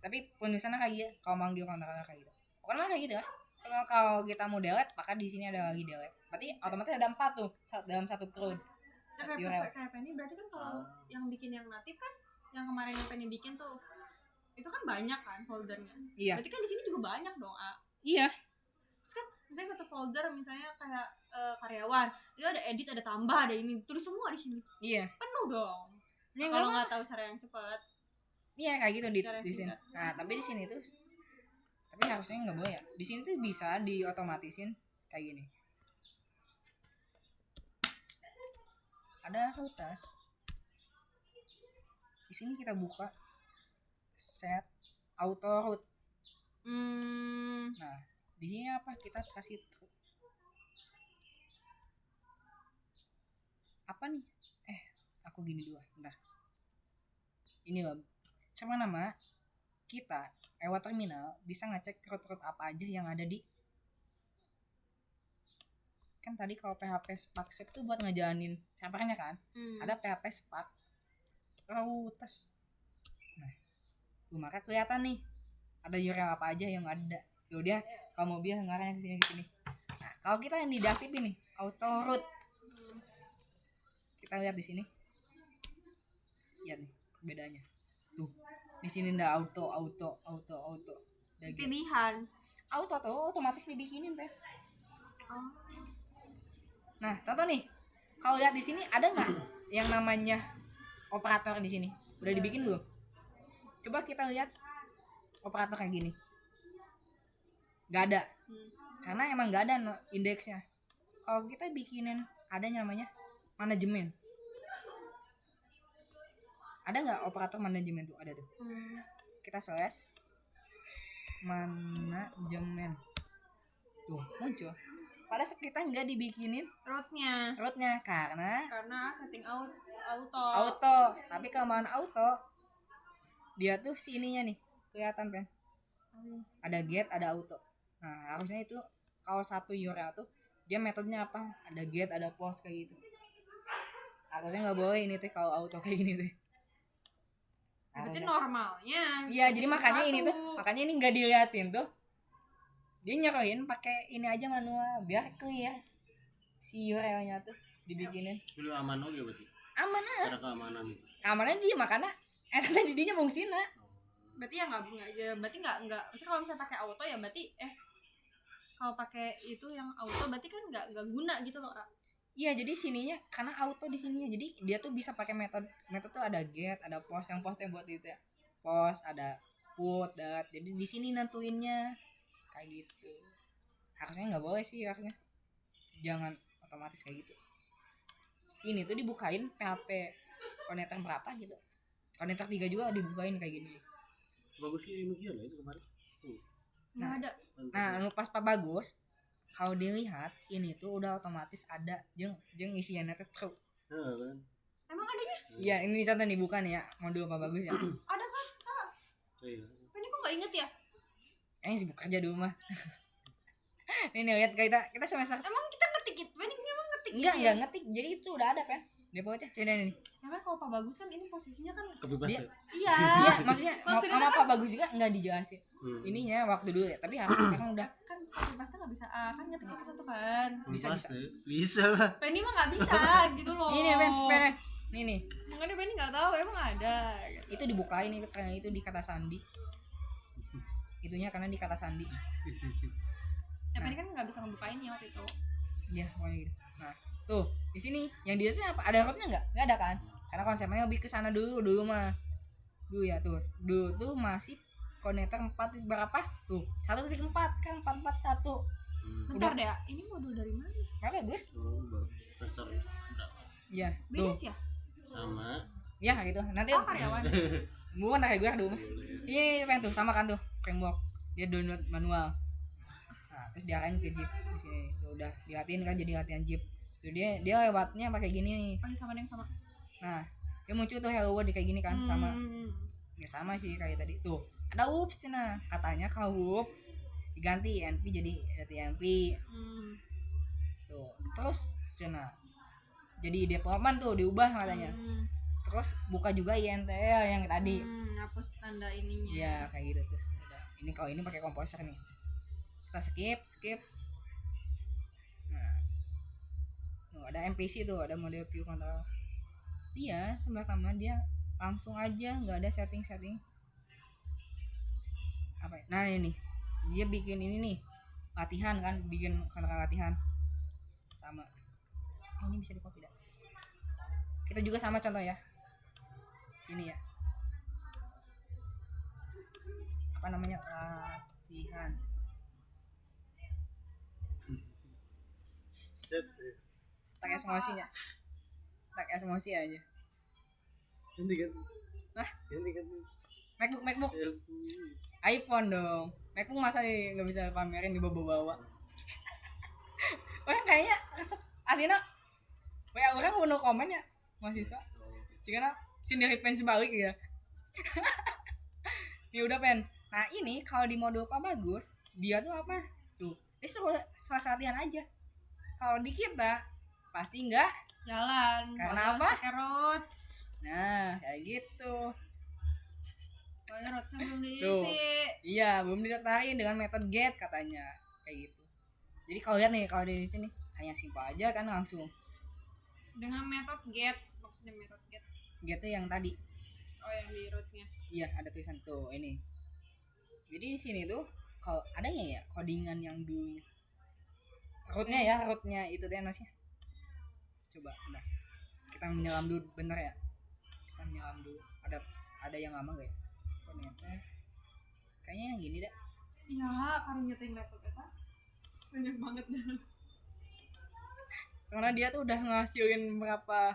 Tapi penulisannya kayak gitu, kalau manggil kontaknya kayak gitu. Pokoknya mah kayak gitu kan. Soalnya kalau kita mau delete, maka di sini ada lagi delete. Berarti otomatis ada 4 tuh dalam satu crowd. Kayak Penny berarti kan kalau yang bikin yang natif kan yang kemarin yang Penny bikin tuh itu kan banyak kan foldernya. Iya. Berarti kan di sini juga banyak dong, A. Iya. Terus kan misalnya satu folder misalnya kayak karyawan, dia ada edit, ada tambah, ada ini, tulis semua di sini. Iya. Penuh dong. Ya, Kalau enggak nggak tahu cara yang cepat. Iya kayak gitu Cara di sini. singkat. Nah, tapi di sini tuh tapi harusnya nggak boleh ya. Di sini tuh bisa diotomatisin kayak gini. Ada rutas. Di sini kita buka set auto route. Nah, di sini apa? Kita kasih apa nih? Aku gini dulu, bentar. Ini loh. Sama nama kita lewat terminal bisa ngecek route-route apa aja yang ada di kan tadi kalau PHP Spark Shape tuh buat ngejalanin servernya kan. Ada PHP Spark routes. Nah, tuh maka kelihatan nih ada URL apa aja yang ada. Tuh dia kalau mobil ngarahnya ke sini. Nah, kalau kita yang diaktifin nih auto route. Kita lihat di sini. Lihat nih perbedaannya. Tuh. Di sini ndak auto. Udah gitu. Pilihan. Auto tuh otomatis dibikinin, Teh. Nah, contoh nih. Kalau lihat di sini ada nggak yang namanya operator di sini? Udah dibikin belum? Coba kita lihat operator kayak gini. Nggak ada. Karena emang nggak ada indeksnya. Kalau kita bikinin ada namanya manajemen. Ada nggak operator manajemen tuh? Ada tuh. Kita slash manajemen. Tuh, muncul. Pada saat kita nggak dibikinin route-nya karena setting auto. tapi kemana auto dia tuh si ininya nih kelihatan Pen, ada get ada auto. Nah harusnya itu kalau satu URL tuh dia metodenya apa, ada get ada post kayak gitu. Harusnya nggak boleh ini teh kalau auto kayak gini teh. Berarti normalnya. Iya jadi makanya ini nggak diliatin tuh, dia nyerahin pakai ini aja manual biar clear si URL-nya tuh dibikinin Dulu aman oke berarti. aman ah. Cara keamanan itu. Keamanannya dia makanya tadi didinya fungsina. Berarti ya nggak ya berarti nggak maksudnya kalau misalnya pakai auto ya berarti kalau pakai itu yang auto berarti kan nggak guna gitu loh. Iya jadi sininya karena auto di sininya jadi dia tuh bisa pakai metode tuh ada get ada post, yang postnya buat itu ya post, ada put dat, jadi di sini nentuinnya kayak gitu. Harusnya nggak boleh sih, harusnya jangan otomatis kayak gitu. Ini tuh dibukain PHP konektor berapa gitu, konektor 3 juga dibukain kayak gini. Bagusnya demikian lah itu kemarin. Nggak ada. Nah pas Pak Bagus kalau dilihat ini tuh udah otomatis ada jeng isiannya tuh true. Kan. Emang adanya? Iya ini contoh nih bukan ya modul Pak Bagus ya. Ada kan? Iya. Ini kok nggak inget ya? Sibuk kerja di rumah. Nih lihat kita semester Emang kita ngetik itu? Ini emang ngetik enggak ngetik, jadi itu udah ada kan dia bocah cina ini. Ya kan kalau Pak Bagus kan ini posisinya kan Kebebas Dia- ya. iya. Iya maksudnya Maksudnya sama kan- Pak Bagus juga nggak dijelasin ininya waktu dulu ya, tapi harus sekarang udah Kan pasti nggak bisa kan ngetiknya ke satu kan. bisa. Bebas deh. Bisa lah. Penny mah nggak bisa gitu loh. Ini pen nih Makanya Penny nggak tahu emang ada. Gitu. itu dibukain itu karena itu di kata sandi itunya karena di kata sandi Ya Penny kan nggak bisa ngebukainnya waktu itu. ya pokoknya gitu. Nah tuh di sini yang di sini apa ada rootnya nggak ada kan, karena konsepnya lebih ke sana dulu mah dulu ya tuh dulu tuh masih konektor 4 berapa tuh 1.4 sekarang 441 Bentar deh, ini modul dari mana? apa Gus Semester ya Beda tuh sih ya? sama. ya gitu nanti Oh karyawan. bukan dari gue dulu ini pengen tuh sama kan tuh framework dia download manual. Nah terus diarahin ke Jeep di sini tuh, udah dihatiin kan jadi latihan Jeep tuh dia lewatnya pakai gini nih. Pakai sama yang sama. Nah dia muncul tuh hello world kayak gini kan sama Hmm. ya sama sih kayak tadi tuh ada ups nah katanya kalau up diganti NP jadi TNP Hmm. tuh terus cina jadi development tuh diubah katanya Hmm. terus buka juga INTL yang tadi Hapus tanda ininya. ya kayak gitu terus udah ini kalau ini pakai komposer nih kita skip nah tuh, ada MPC tuh ada model view control dia sembarangan dia langsung aja nggak ada setting apa ya? Nah ini dia bikin ini nih latihan kan bikin kontrol latihan sama ini bisa di copy dah kita juga sama contoh ya sini ya apa namanya latihan Set. tak emosinya tak emosi aja Ganti kan. Hah? Ganti kan. MacBook iPhone dong. MacBook masa nih nggak bisa pamerin dibawa-bawa. Orang kayaknya asina WA orang penuh komen ya mahasiswa. Jika sendiri pen sebalik ya. Ya udah pen. Nah ini kalau di modul Pak Bagus dia tuh apa? Tuh dia suruh latihan aja. Kalau di kita pasti enggak. Jalan. Karena jalan apa? Pakai roads. Nah kayak gitu. Soalnya roadsnya belum Tuh. diisi. Iya, belum didaftarin dengan metode get katanya. Kayak gitu. Jadi kalau lihat nih kalau di sini hanya simpel aja kan langsung. Dengan metode get. Maksudnya metode get. Get tuh yang tadi. Oh yang di rootnya. Iya, ada tulisan tuh ini. Jadi di sini tuh kalau adanya ya codingan yang dulunya. Rootnya itu teh masnya. Coba, bentar. Kita menyelam dulu bener ya. Kita menyelam dulu. Ada yang lama gak ya? Ternyata kayaknya yang gini dah. Iya, karunya ting laptop eta. Banyak banget dah. Soalnya dia tuh udah ngasilin berapa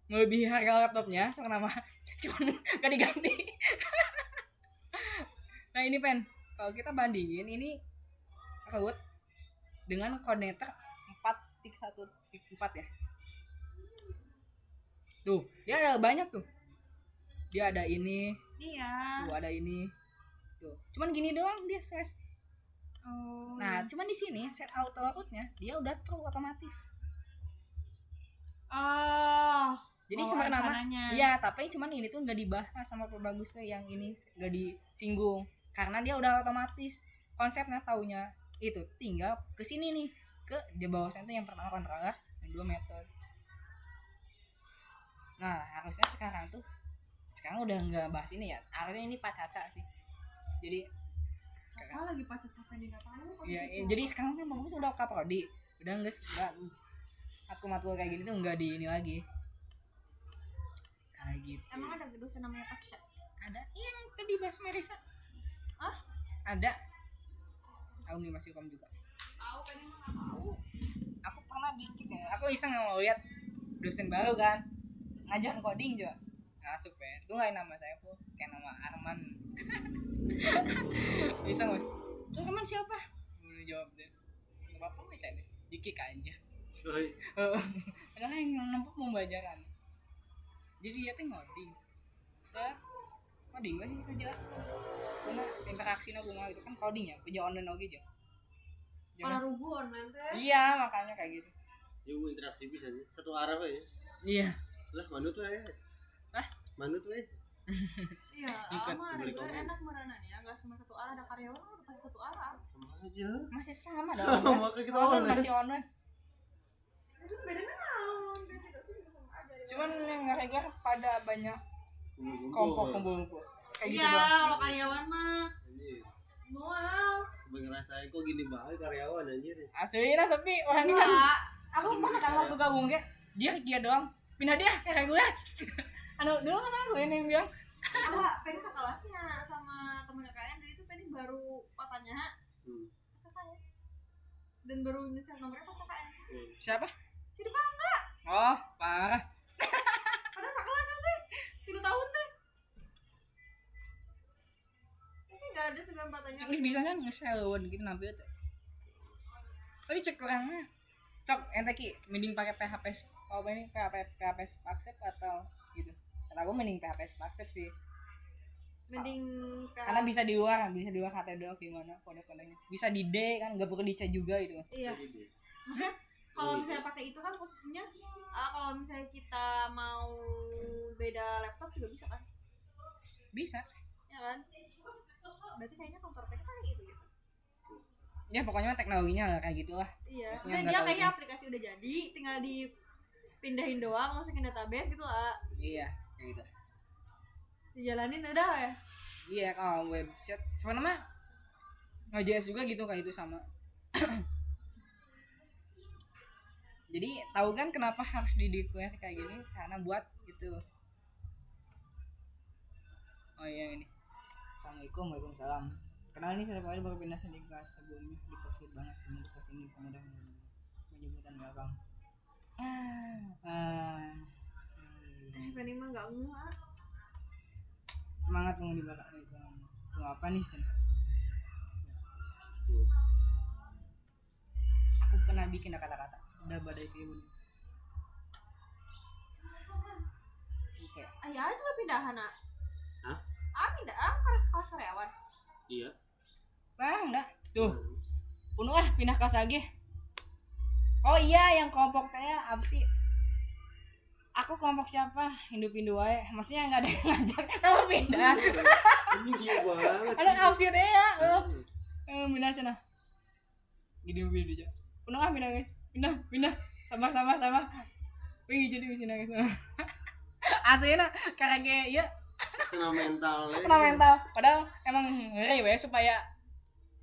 melebihi harga laptopnya soalnya nama cuman gak diganti. Nah ini pen kalau kita bandingin ini root dengan konektor 4.1.4 ya tuh dia ada banyak tuh dia ada ini Iya. tuh ada ini tuh cuman gini doang dia ses. Oh. Nah cuman di sini set auto rootnya dia udah true otomatis. Oh. Jadi Oh, sebenarnya sananya. iya tapi cuman ini tuh nggak dibahas sama Perbagusnya yang ini nggak disinggung karena dia udah otomatis konsepnya taunya itu tinggal ke sini nih ke di bawahnya tuh yang pertama controller yang dua metode. Nah harusnya sekarang udah nggak bahas ini ya harusnya ini Pak Caca sih jadi Apa lagi pacar capek nih nggak tahu. ya, jadi sekarang kan Bagus udah kaprodi udah nggak matkul kayak gini tuh nggak di ini lagi kayak gitu. Emang ada dosen namanya pasca? Ada yang tadi bahas Marisa Ah? ada alumni Mas Yukom juga Tahu kan emang nggak tahu. aku pernah dikit ya aku iseng mau lihat dosen baru kan ngajar coding juga masuk pen itu nggak nama saya tuh kayak nama Arman. Iseng loh itu Arman siapa boleh jawab deh nggak apa-apa aja deh dikik aja padahal yang nampak pembelajaran jadi dia tuh ngoding coding lah kita jelas karena interaksi bunga itu kan coding ya kerja online oke aja Kalau rugu online teh. iya makanya kayak gitu Yung interaksi bisa nih. Satu arah we. Iya. Lah manut we. Hah? Manut we. Iya, Ikat, ama beli reguler komen. enak merana nih ya, nggak cuma satu arah, ada karyawan udah pasti satu arah. Sama aja. Masih sama dong. Sama kayak kita Online online. masih online. Terus bedanya naon? Beda tidak sih sama aja. Cuman yang nggak reguler pada banyak Kumpul. kumpul. Kayak gitu Iya, doang. kalau karyawan mah Anjir. mual. Sebagai ngerasain kok gini banget karyawan anjir. Aslinya sepi orang kan. Enggak. Aku pernah kan waktu gabung dia doang. Pindah dia kayak gue. Anu dulu kan aku ini yang bilang. Pengen sekelasnya sama temennya kalian dari itu pengen baru patahnya pas KKN dan baru nyetel nomornya pas KKN. Siapa? Si Dipangga. Oh, parah. Pada sekelasnya teh 3 tahun teh. Tapi nggak ada segala patahnya. Cuk bisa kan ngeselon gitu nampil tuh. Tapi cek orangnya. Cok ente ki mending pakai PHP apa ini PHP Spaxep atau gitu. Karena aku mending PHP Spaxep sih. Mending Karena bisa di luar HT doang gimana kode-kodenya. Bisa di D kan enggak perlu di C juga gitu. iya. Maksudnya kalau misalnya pakai itu kan posisinya kalau misalnya kita mau beda laptop juga bisa kan? Bisa. Ya kan? Berarti kayaknya kantor PK kayak gitu gitu. Ya pokoknya teknologinya kayak gitulah. Iya. Maksudnya Dan nggak dia tahu kayaknya ini. aplikasi udah jadi, tinggal dipindahin doang, masukin database gitu lah. Iya, kayak gitu. Dijalanin udah ya. Iya, kalau website sebenarnya mah nge-JS juga gitu kayak itu sama. Jadi tahu kan kenapa harus di declare kayak gini? Karena buat itu. Oh iya ini. Assalamualaikum, waalaikumsalam. Kenal nih saya baru pindah di kelas sebelumnya dipersulit banget semenjak kelas ini pemudah menyebutkan belakang. Ini mah nggak muat. Semangat mau di belakang itu. Semua apa nih Cen? Aku pernah bikin kata-kata udah badai kayak gini. Oke. Ya itu lah pindahan ah. Hah? Pindah kelas karyawan. Iya. Bang, dah. Tuh. Punuh lah pindah kelas lagi. Oh iya, yang kelompok teh apa sih? Aku kelompok siapa? Hindu-Hindu wae. Maksudnya enggak ada yang ngajak. Kenapa pindah? Ini gila banget. Ada absir teh ya. Pindah cenah. Gini aja. Punuh ah pindah. Sama. Wih, jadi bisa nangis. Aslinya karena kayak iya Kena mental. kena mental. Padahal emang ngeri we supaya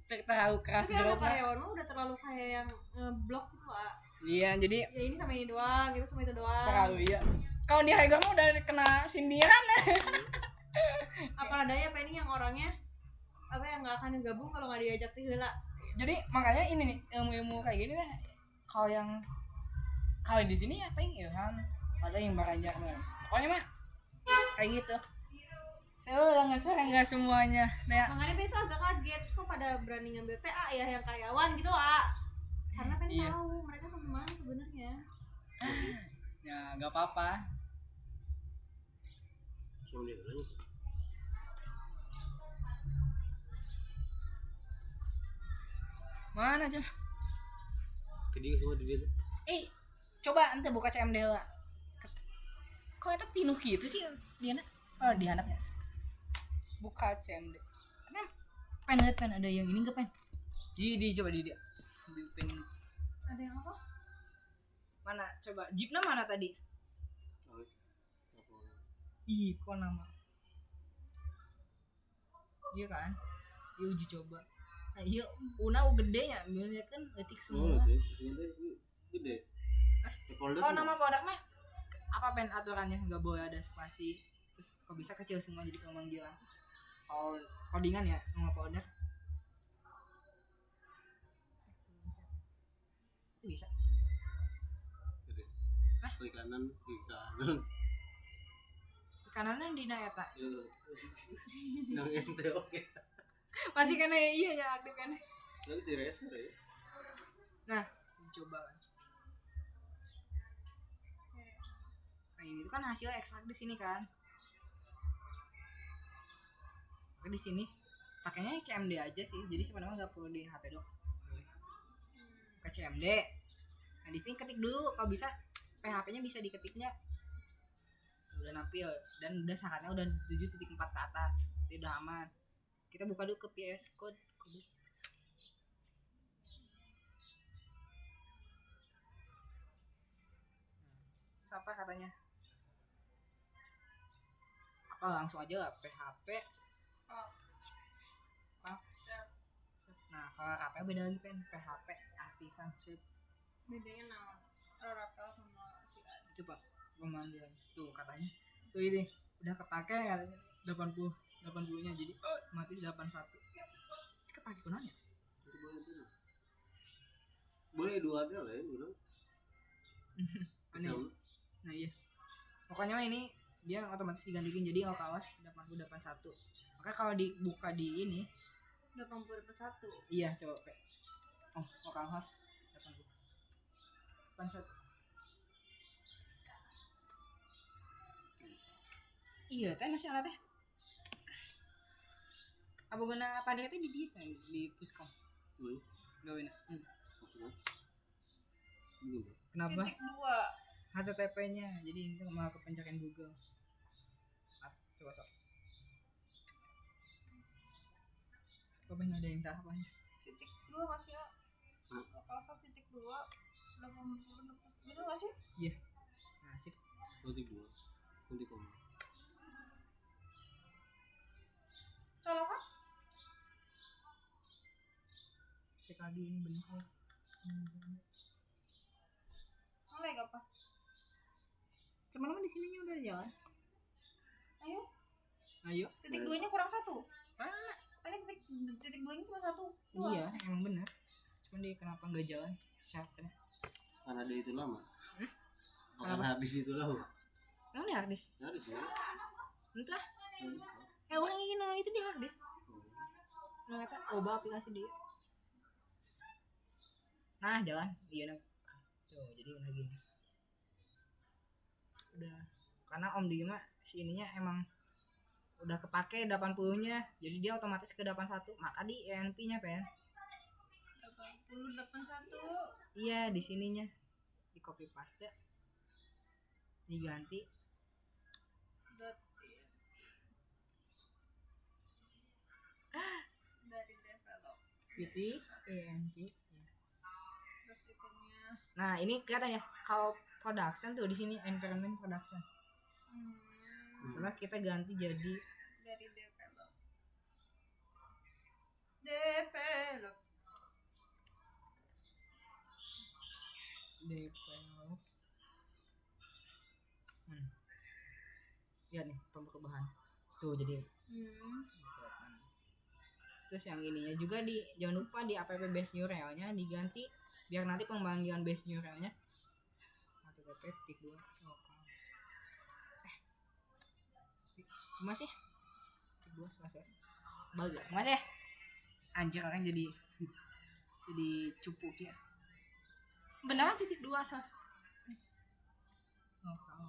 terlalu keras Tapi ada gitu. karyawan mah udah terlalu kayak yang ngeblok gitu lah. Iya, jadi Ya ini sama ini doang, gitu sama itu doang. terlalu iya. Kalau di Haigor mah udah kena sindiran. Apa adanya apa ini yang orangnya apa yang nggak akan gabung kalau nggak diajak teh heula. Jadi makanya ini nih ilmu-ilmu kayak gini nih. Kalau di sini apa yang Ilham, ada yang Baranjak mah. Pokoknya mah kayak gitu. Saya nggak semuanya. Nah, Makanya itu agak kaget kok pada berani ngambil TA ya yang karyawan gitu karena pengen Iya. tahu mereka sama mana sebenarnya. ya nggak apa-apa. Cuma dia lagi. Mana aja? Keding semua di dia. Coba ente buka CMD lah. Kok itu pinuh gitu sih dia nak? Oh, di handapnya. Buka CMD. Kan pen ada yang ini enggak pen? Di coba di dia. Sambil pen. Ada yang apa? Mana? Coba Jeepnya mana tadi? Ih, kok nama? Iya kan? Iya uji coba. Nah, iya Una gede ya, ambilnya kan letik semua. Gede. Kalau nama produk mah apa pen aturannya nggak boleh ada spasi, terus kok bisa kecil semua jadi pemanggilan. Kalau codingan ya nama produk bisa. Klik kanan. Kanannya di eta. Yang ente oke. Masih kena iya ya aktif kan. Lalu si Racer ya. Nah, dicoba kan. Kayak gitu kan hasilnya ekstrak di sini kan. Di sini pakainya CMD aja sih. Jadi sebenarnya nggak perlu di HP dong. Ke CMD. Nah di sini ketik dulu, kalau bisa PHP-nya bisa diketiknya udah nampil dan udah syaratnya udah 7.4 ke atas, itu udah aman. Kita buka dulu ke PS Code. Terus apa katanya? Apa langsung aja lah PHP. Oh. Apa? Nah kalau RAPL beda lagi pen, PHP Artisan Ship. Bedanya naon? Rapel sama si A. Coba pemanggilan tuh katanya tuh ini udah kepake katanya 80 nya jadi mati 81 kepake kunanya boleh dua ada lah ya dulu. aneh. Nah iya pokoknya mah ini dia otomatis digantiin jadi kalau kawas 80 81. Maka kalau dibuka di ini 81. iya coba Pe. Oh mau kawas 80 81. Iya teh masih alat teh apa guna apa dia teh di desain di Puskom gawin Maksudnya belum kenapa Titik 2. HTTP-nya jadi ini tuh malah ke pencarian Google. Coba sok kok pengen ada yang salah apa nih Titik 2 masih ya. Apa titik 2 80 bener gak sih? iya nah sip nanti dua nanti koma Salah kan? cek lagi ini bener kok Salah ya apa? Semalam di sininya udah ada jalan. ayo Titik 2 nya kurang 1. mana Tadi titik 2 nya cuma 1. iya emang bener cuman dia kenapa nggak jalan siapa karena ada itu lama Kenapa? habis itu lama emang di harddisk habis ya entah orang ini itu di harddisk nggak kata oba aplikasi dia nah jalan iya nah tuh jadi udah gini udah karena Om Digi mah si ininya emang udah kepake 80 nya jadi dia otomatis ke 81 maka di ENP nya pen 81. iya di sininya di copy paste diganti Dari develop. titik ENP ya. Terus itunya Nah ini katanya kalau production tuh di sini environment production. Setelah kita ganti jadi dari develop. Develop. develop. Lihat nih perubahan. Tuh jadi development. Terus yang ininya juga jangan lupa di app base new realnya diganti biar nanti pemanggilan base new realnya HTTP titik 2 lokal. Masih titik 2 selesai. Bagus. Masih. Anjir orang jadi cupu ya. Beneran titik 2 selesai. Lokal.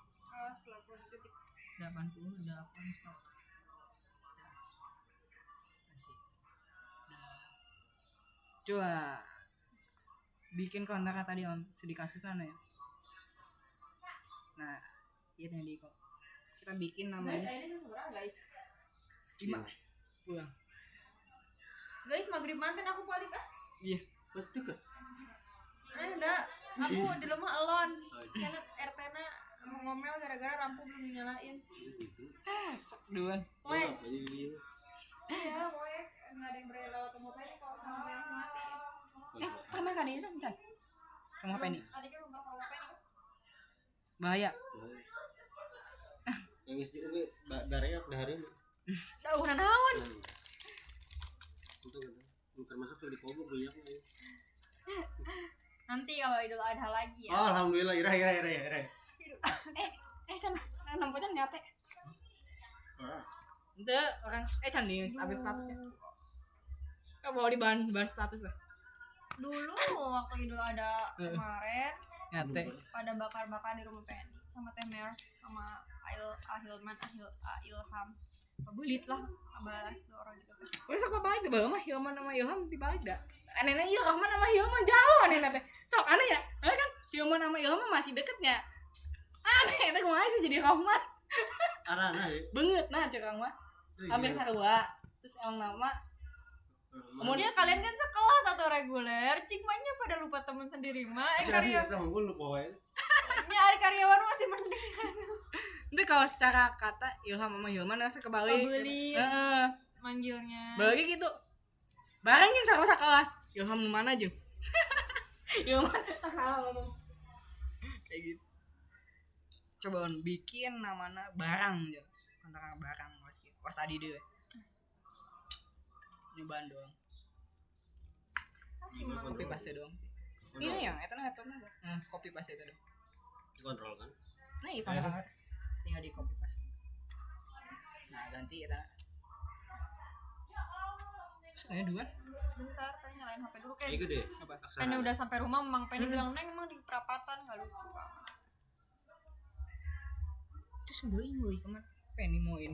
Setelah titik 88 coba bikin kontaknya tadi Om sedih kasus mana ya nah iya tadi kok kita bikin namanya ini kurang guys. 5 pulang Guys, maghrib manten aku balik ah. iya betul kan Enggak, aku di rumah alone. Karena RT-na mau ngomel gara-gara lampu belum dinyalain. sok duluan Weh, jadi ya, weh, nggak ada yang berani lewat rumah Penny kalau sama yang mati. pernah kan ini Can rumah Penny Tadi kan rumah rumah Penny. bahaya yang istri gue darahnya udah hari ini Daunan naon. itu kan termasuk sudah dikobok banyak ya. Nanti kalau Idul Adha lagi ya. Oh, alhamdulillah ira. Can nampak Can nyate Ah, itu orang Can nih habis statusnya kau bawa di bahan status lah Dulu waktu Idul Adha kemarin nyate pada bakar-bakar di rumah Penny sama Temer sama Ilham. Belit lah, abas dua orang gitu. besok apa balik deh mah Hilman sama Ilham dibalik dah anehnya Ilham sama Hilman jauh aneh nate sok aneh ya masih deketnya aneh itu kumaha sih jadi rahmat Arana ya. banget nah cek mah hampir sarua terus emang nama Kemudian kalian kan sekelas atau reguler, cik mahnya pada lupa teman sendiri mah. Karya kita unggul lu kowe. Ini hari karyawan masih mending. itu kalau secara kata Ilham sama Hilman rasa kebalik Kebalik. heeh Manggilnya. balik gitu barang yang sama kelas Ilham di mana aja Ilham salah ngomong kayak gitu coba bikin namanya barang aja antara barang was tadi deh nyobaan doang Masih mah. copy paste doang ini yang itu laptopnya copy paste itu doang Kontrol kan. nah iya kan tinggal di copy paste nah ganti kita terus kayaknya dua Bentar, pengen nyalain HP dulu kayak. Kayak gede. apa Pengen udah sampai rumah, Mang Penny bilang, "Neng, emang di perapatan enggak lucu banget." terus gue kemana pengen mau ini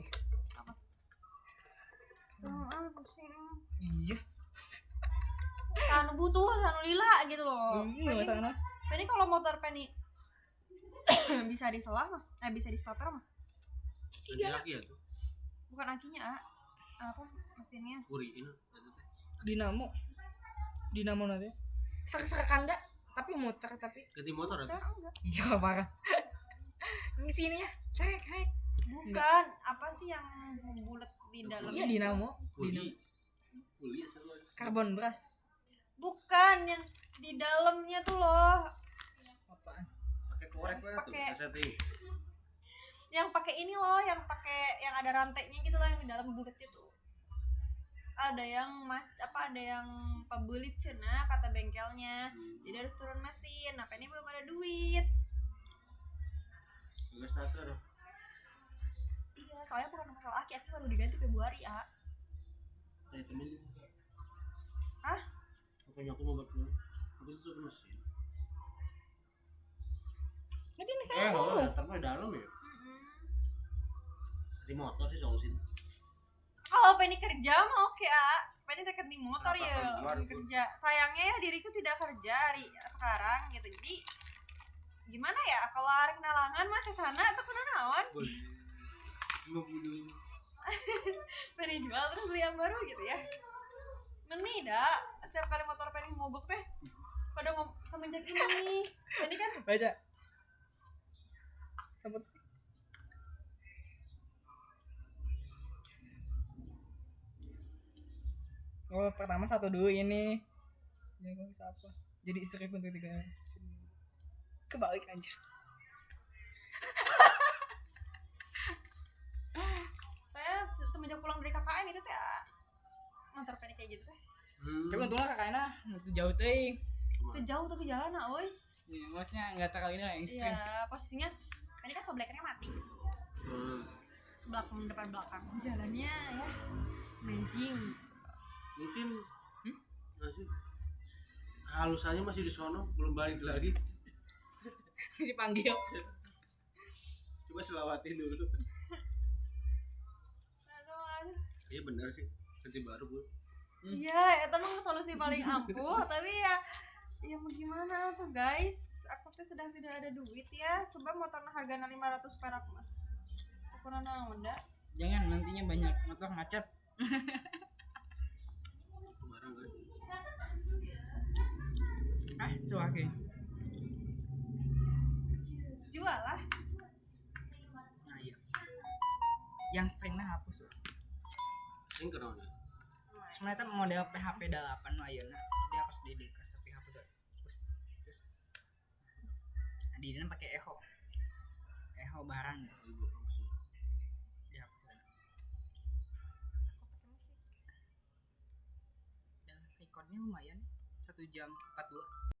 Pusing. iya Sanu butuh, sanu lila gitu loh. nggak masalah Penny kalau motor Penny bisa diselah mah, bisa di starter mah. Ganti lagi ya tuh. Bukan akinya, apa mesinnya? Kuriin. dinamo nanti serak-serakan enggak tapi muter tapi Ganti motor ya. Starter enggak. iya parah ini sini ya cek Bukan, apa sih yang bulat di dalam? iya dinamo Kuli. Kuli ya selalu. karbon beras Bukan, yang di dalamnya tuh loh. apaan Pakai korek ya tuh. Pakai- Setting. Yang pakai ini loh, yang pakai yang ada rantainya gitu loh, yang di dalam bulatnya tuh. Ada yang ada yang pembulit cina kata bengkelnya. Jadi harus turun mesin. Nah, ini belum ada duit. Enggak starter. Iya, soalnya bukan masalah aki baru diganti Februari ya. Saya temen. Hah? Pokoknya aku mau buat dulu. Aku tuh mesin. jadi ini saya Oh, tapi dalam ya. Di motor sih solusin. Kalau Penny kerja mah oke Penny deket di motor Apa ya keluar, Penny Bu? kerja. Sayangnya ya diriku tidak kerja hari sekarang gitu. Jadi gimana ya kalau hari kenalangan masih sana atau kena nawan Boleh. 50. Penny jual terus beli yang baru gitu ya. Meni dah setiap kali motor Penny mogok teh pada semenjak ini Penny kan baca apa sih oh pertama satu dulu ini ya gue bisa apa jadi istri untuk 3 kebalik aja saya semenjak pulang dari KKN itu teh motor Penny kayak gitu teh. tapi untungnya kakaknya itu jauh teh Itu jauh tapi jalan woi. ya, maksudnya nggak terlalu ini lah ekstrim Iya, posisinya Penny kan soblekernya mati. Belakang depan belakang. Jalannya ya amazing. Mungkin masih halusannya masih di sono, belum balik lagi. masih panggil Coba selawatin dulu. Aduh. Iya bener sih, ganti baru Bu. Iya, itu emang solusi paling ampuh, tapi ya mau gimana tuh guys? Aku tuh sedang tidak ada duit ya. Coba motor harganya 500 perak mah. Aku nana udah. jangan nantinya banyak motor macet Kemarin kan. coba oke Jual lah. nah iya yang stringnya hapus loh Sing kenapa? sebenarnya itu model PHP 8 lah ayeuna jadi harus didekat tapi hapus aja terus nah di dalam pakai echo barang gitu dihapus aja dan recordnya lumayan 1 jam 42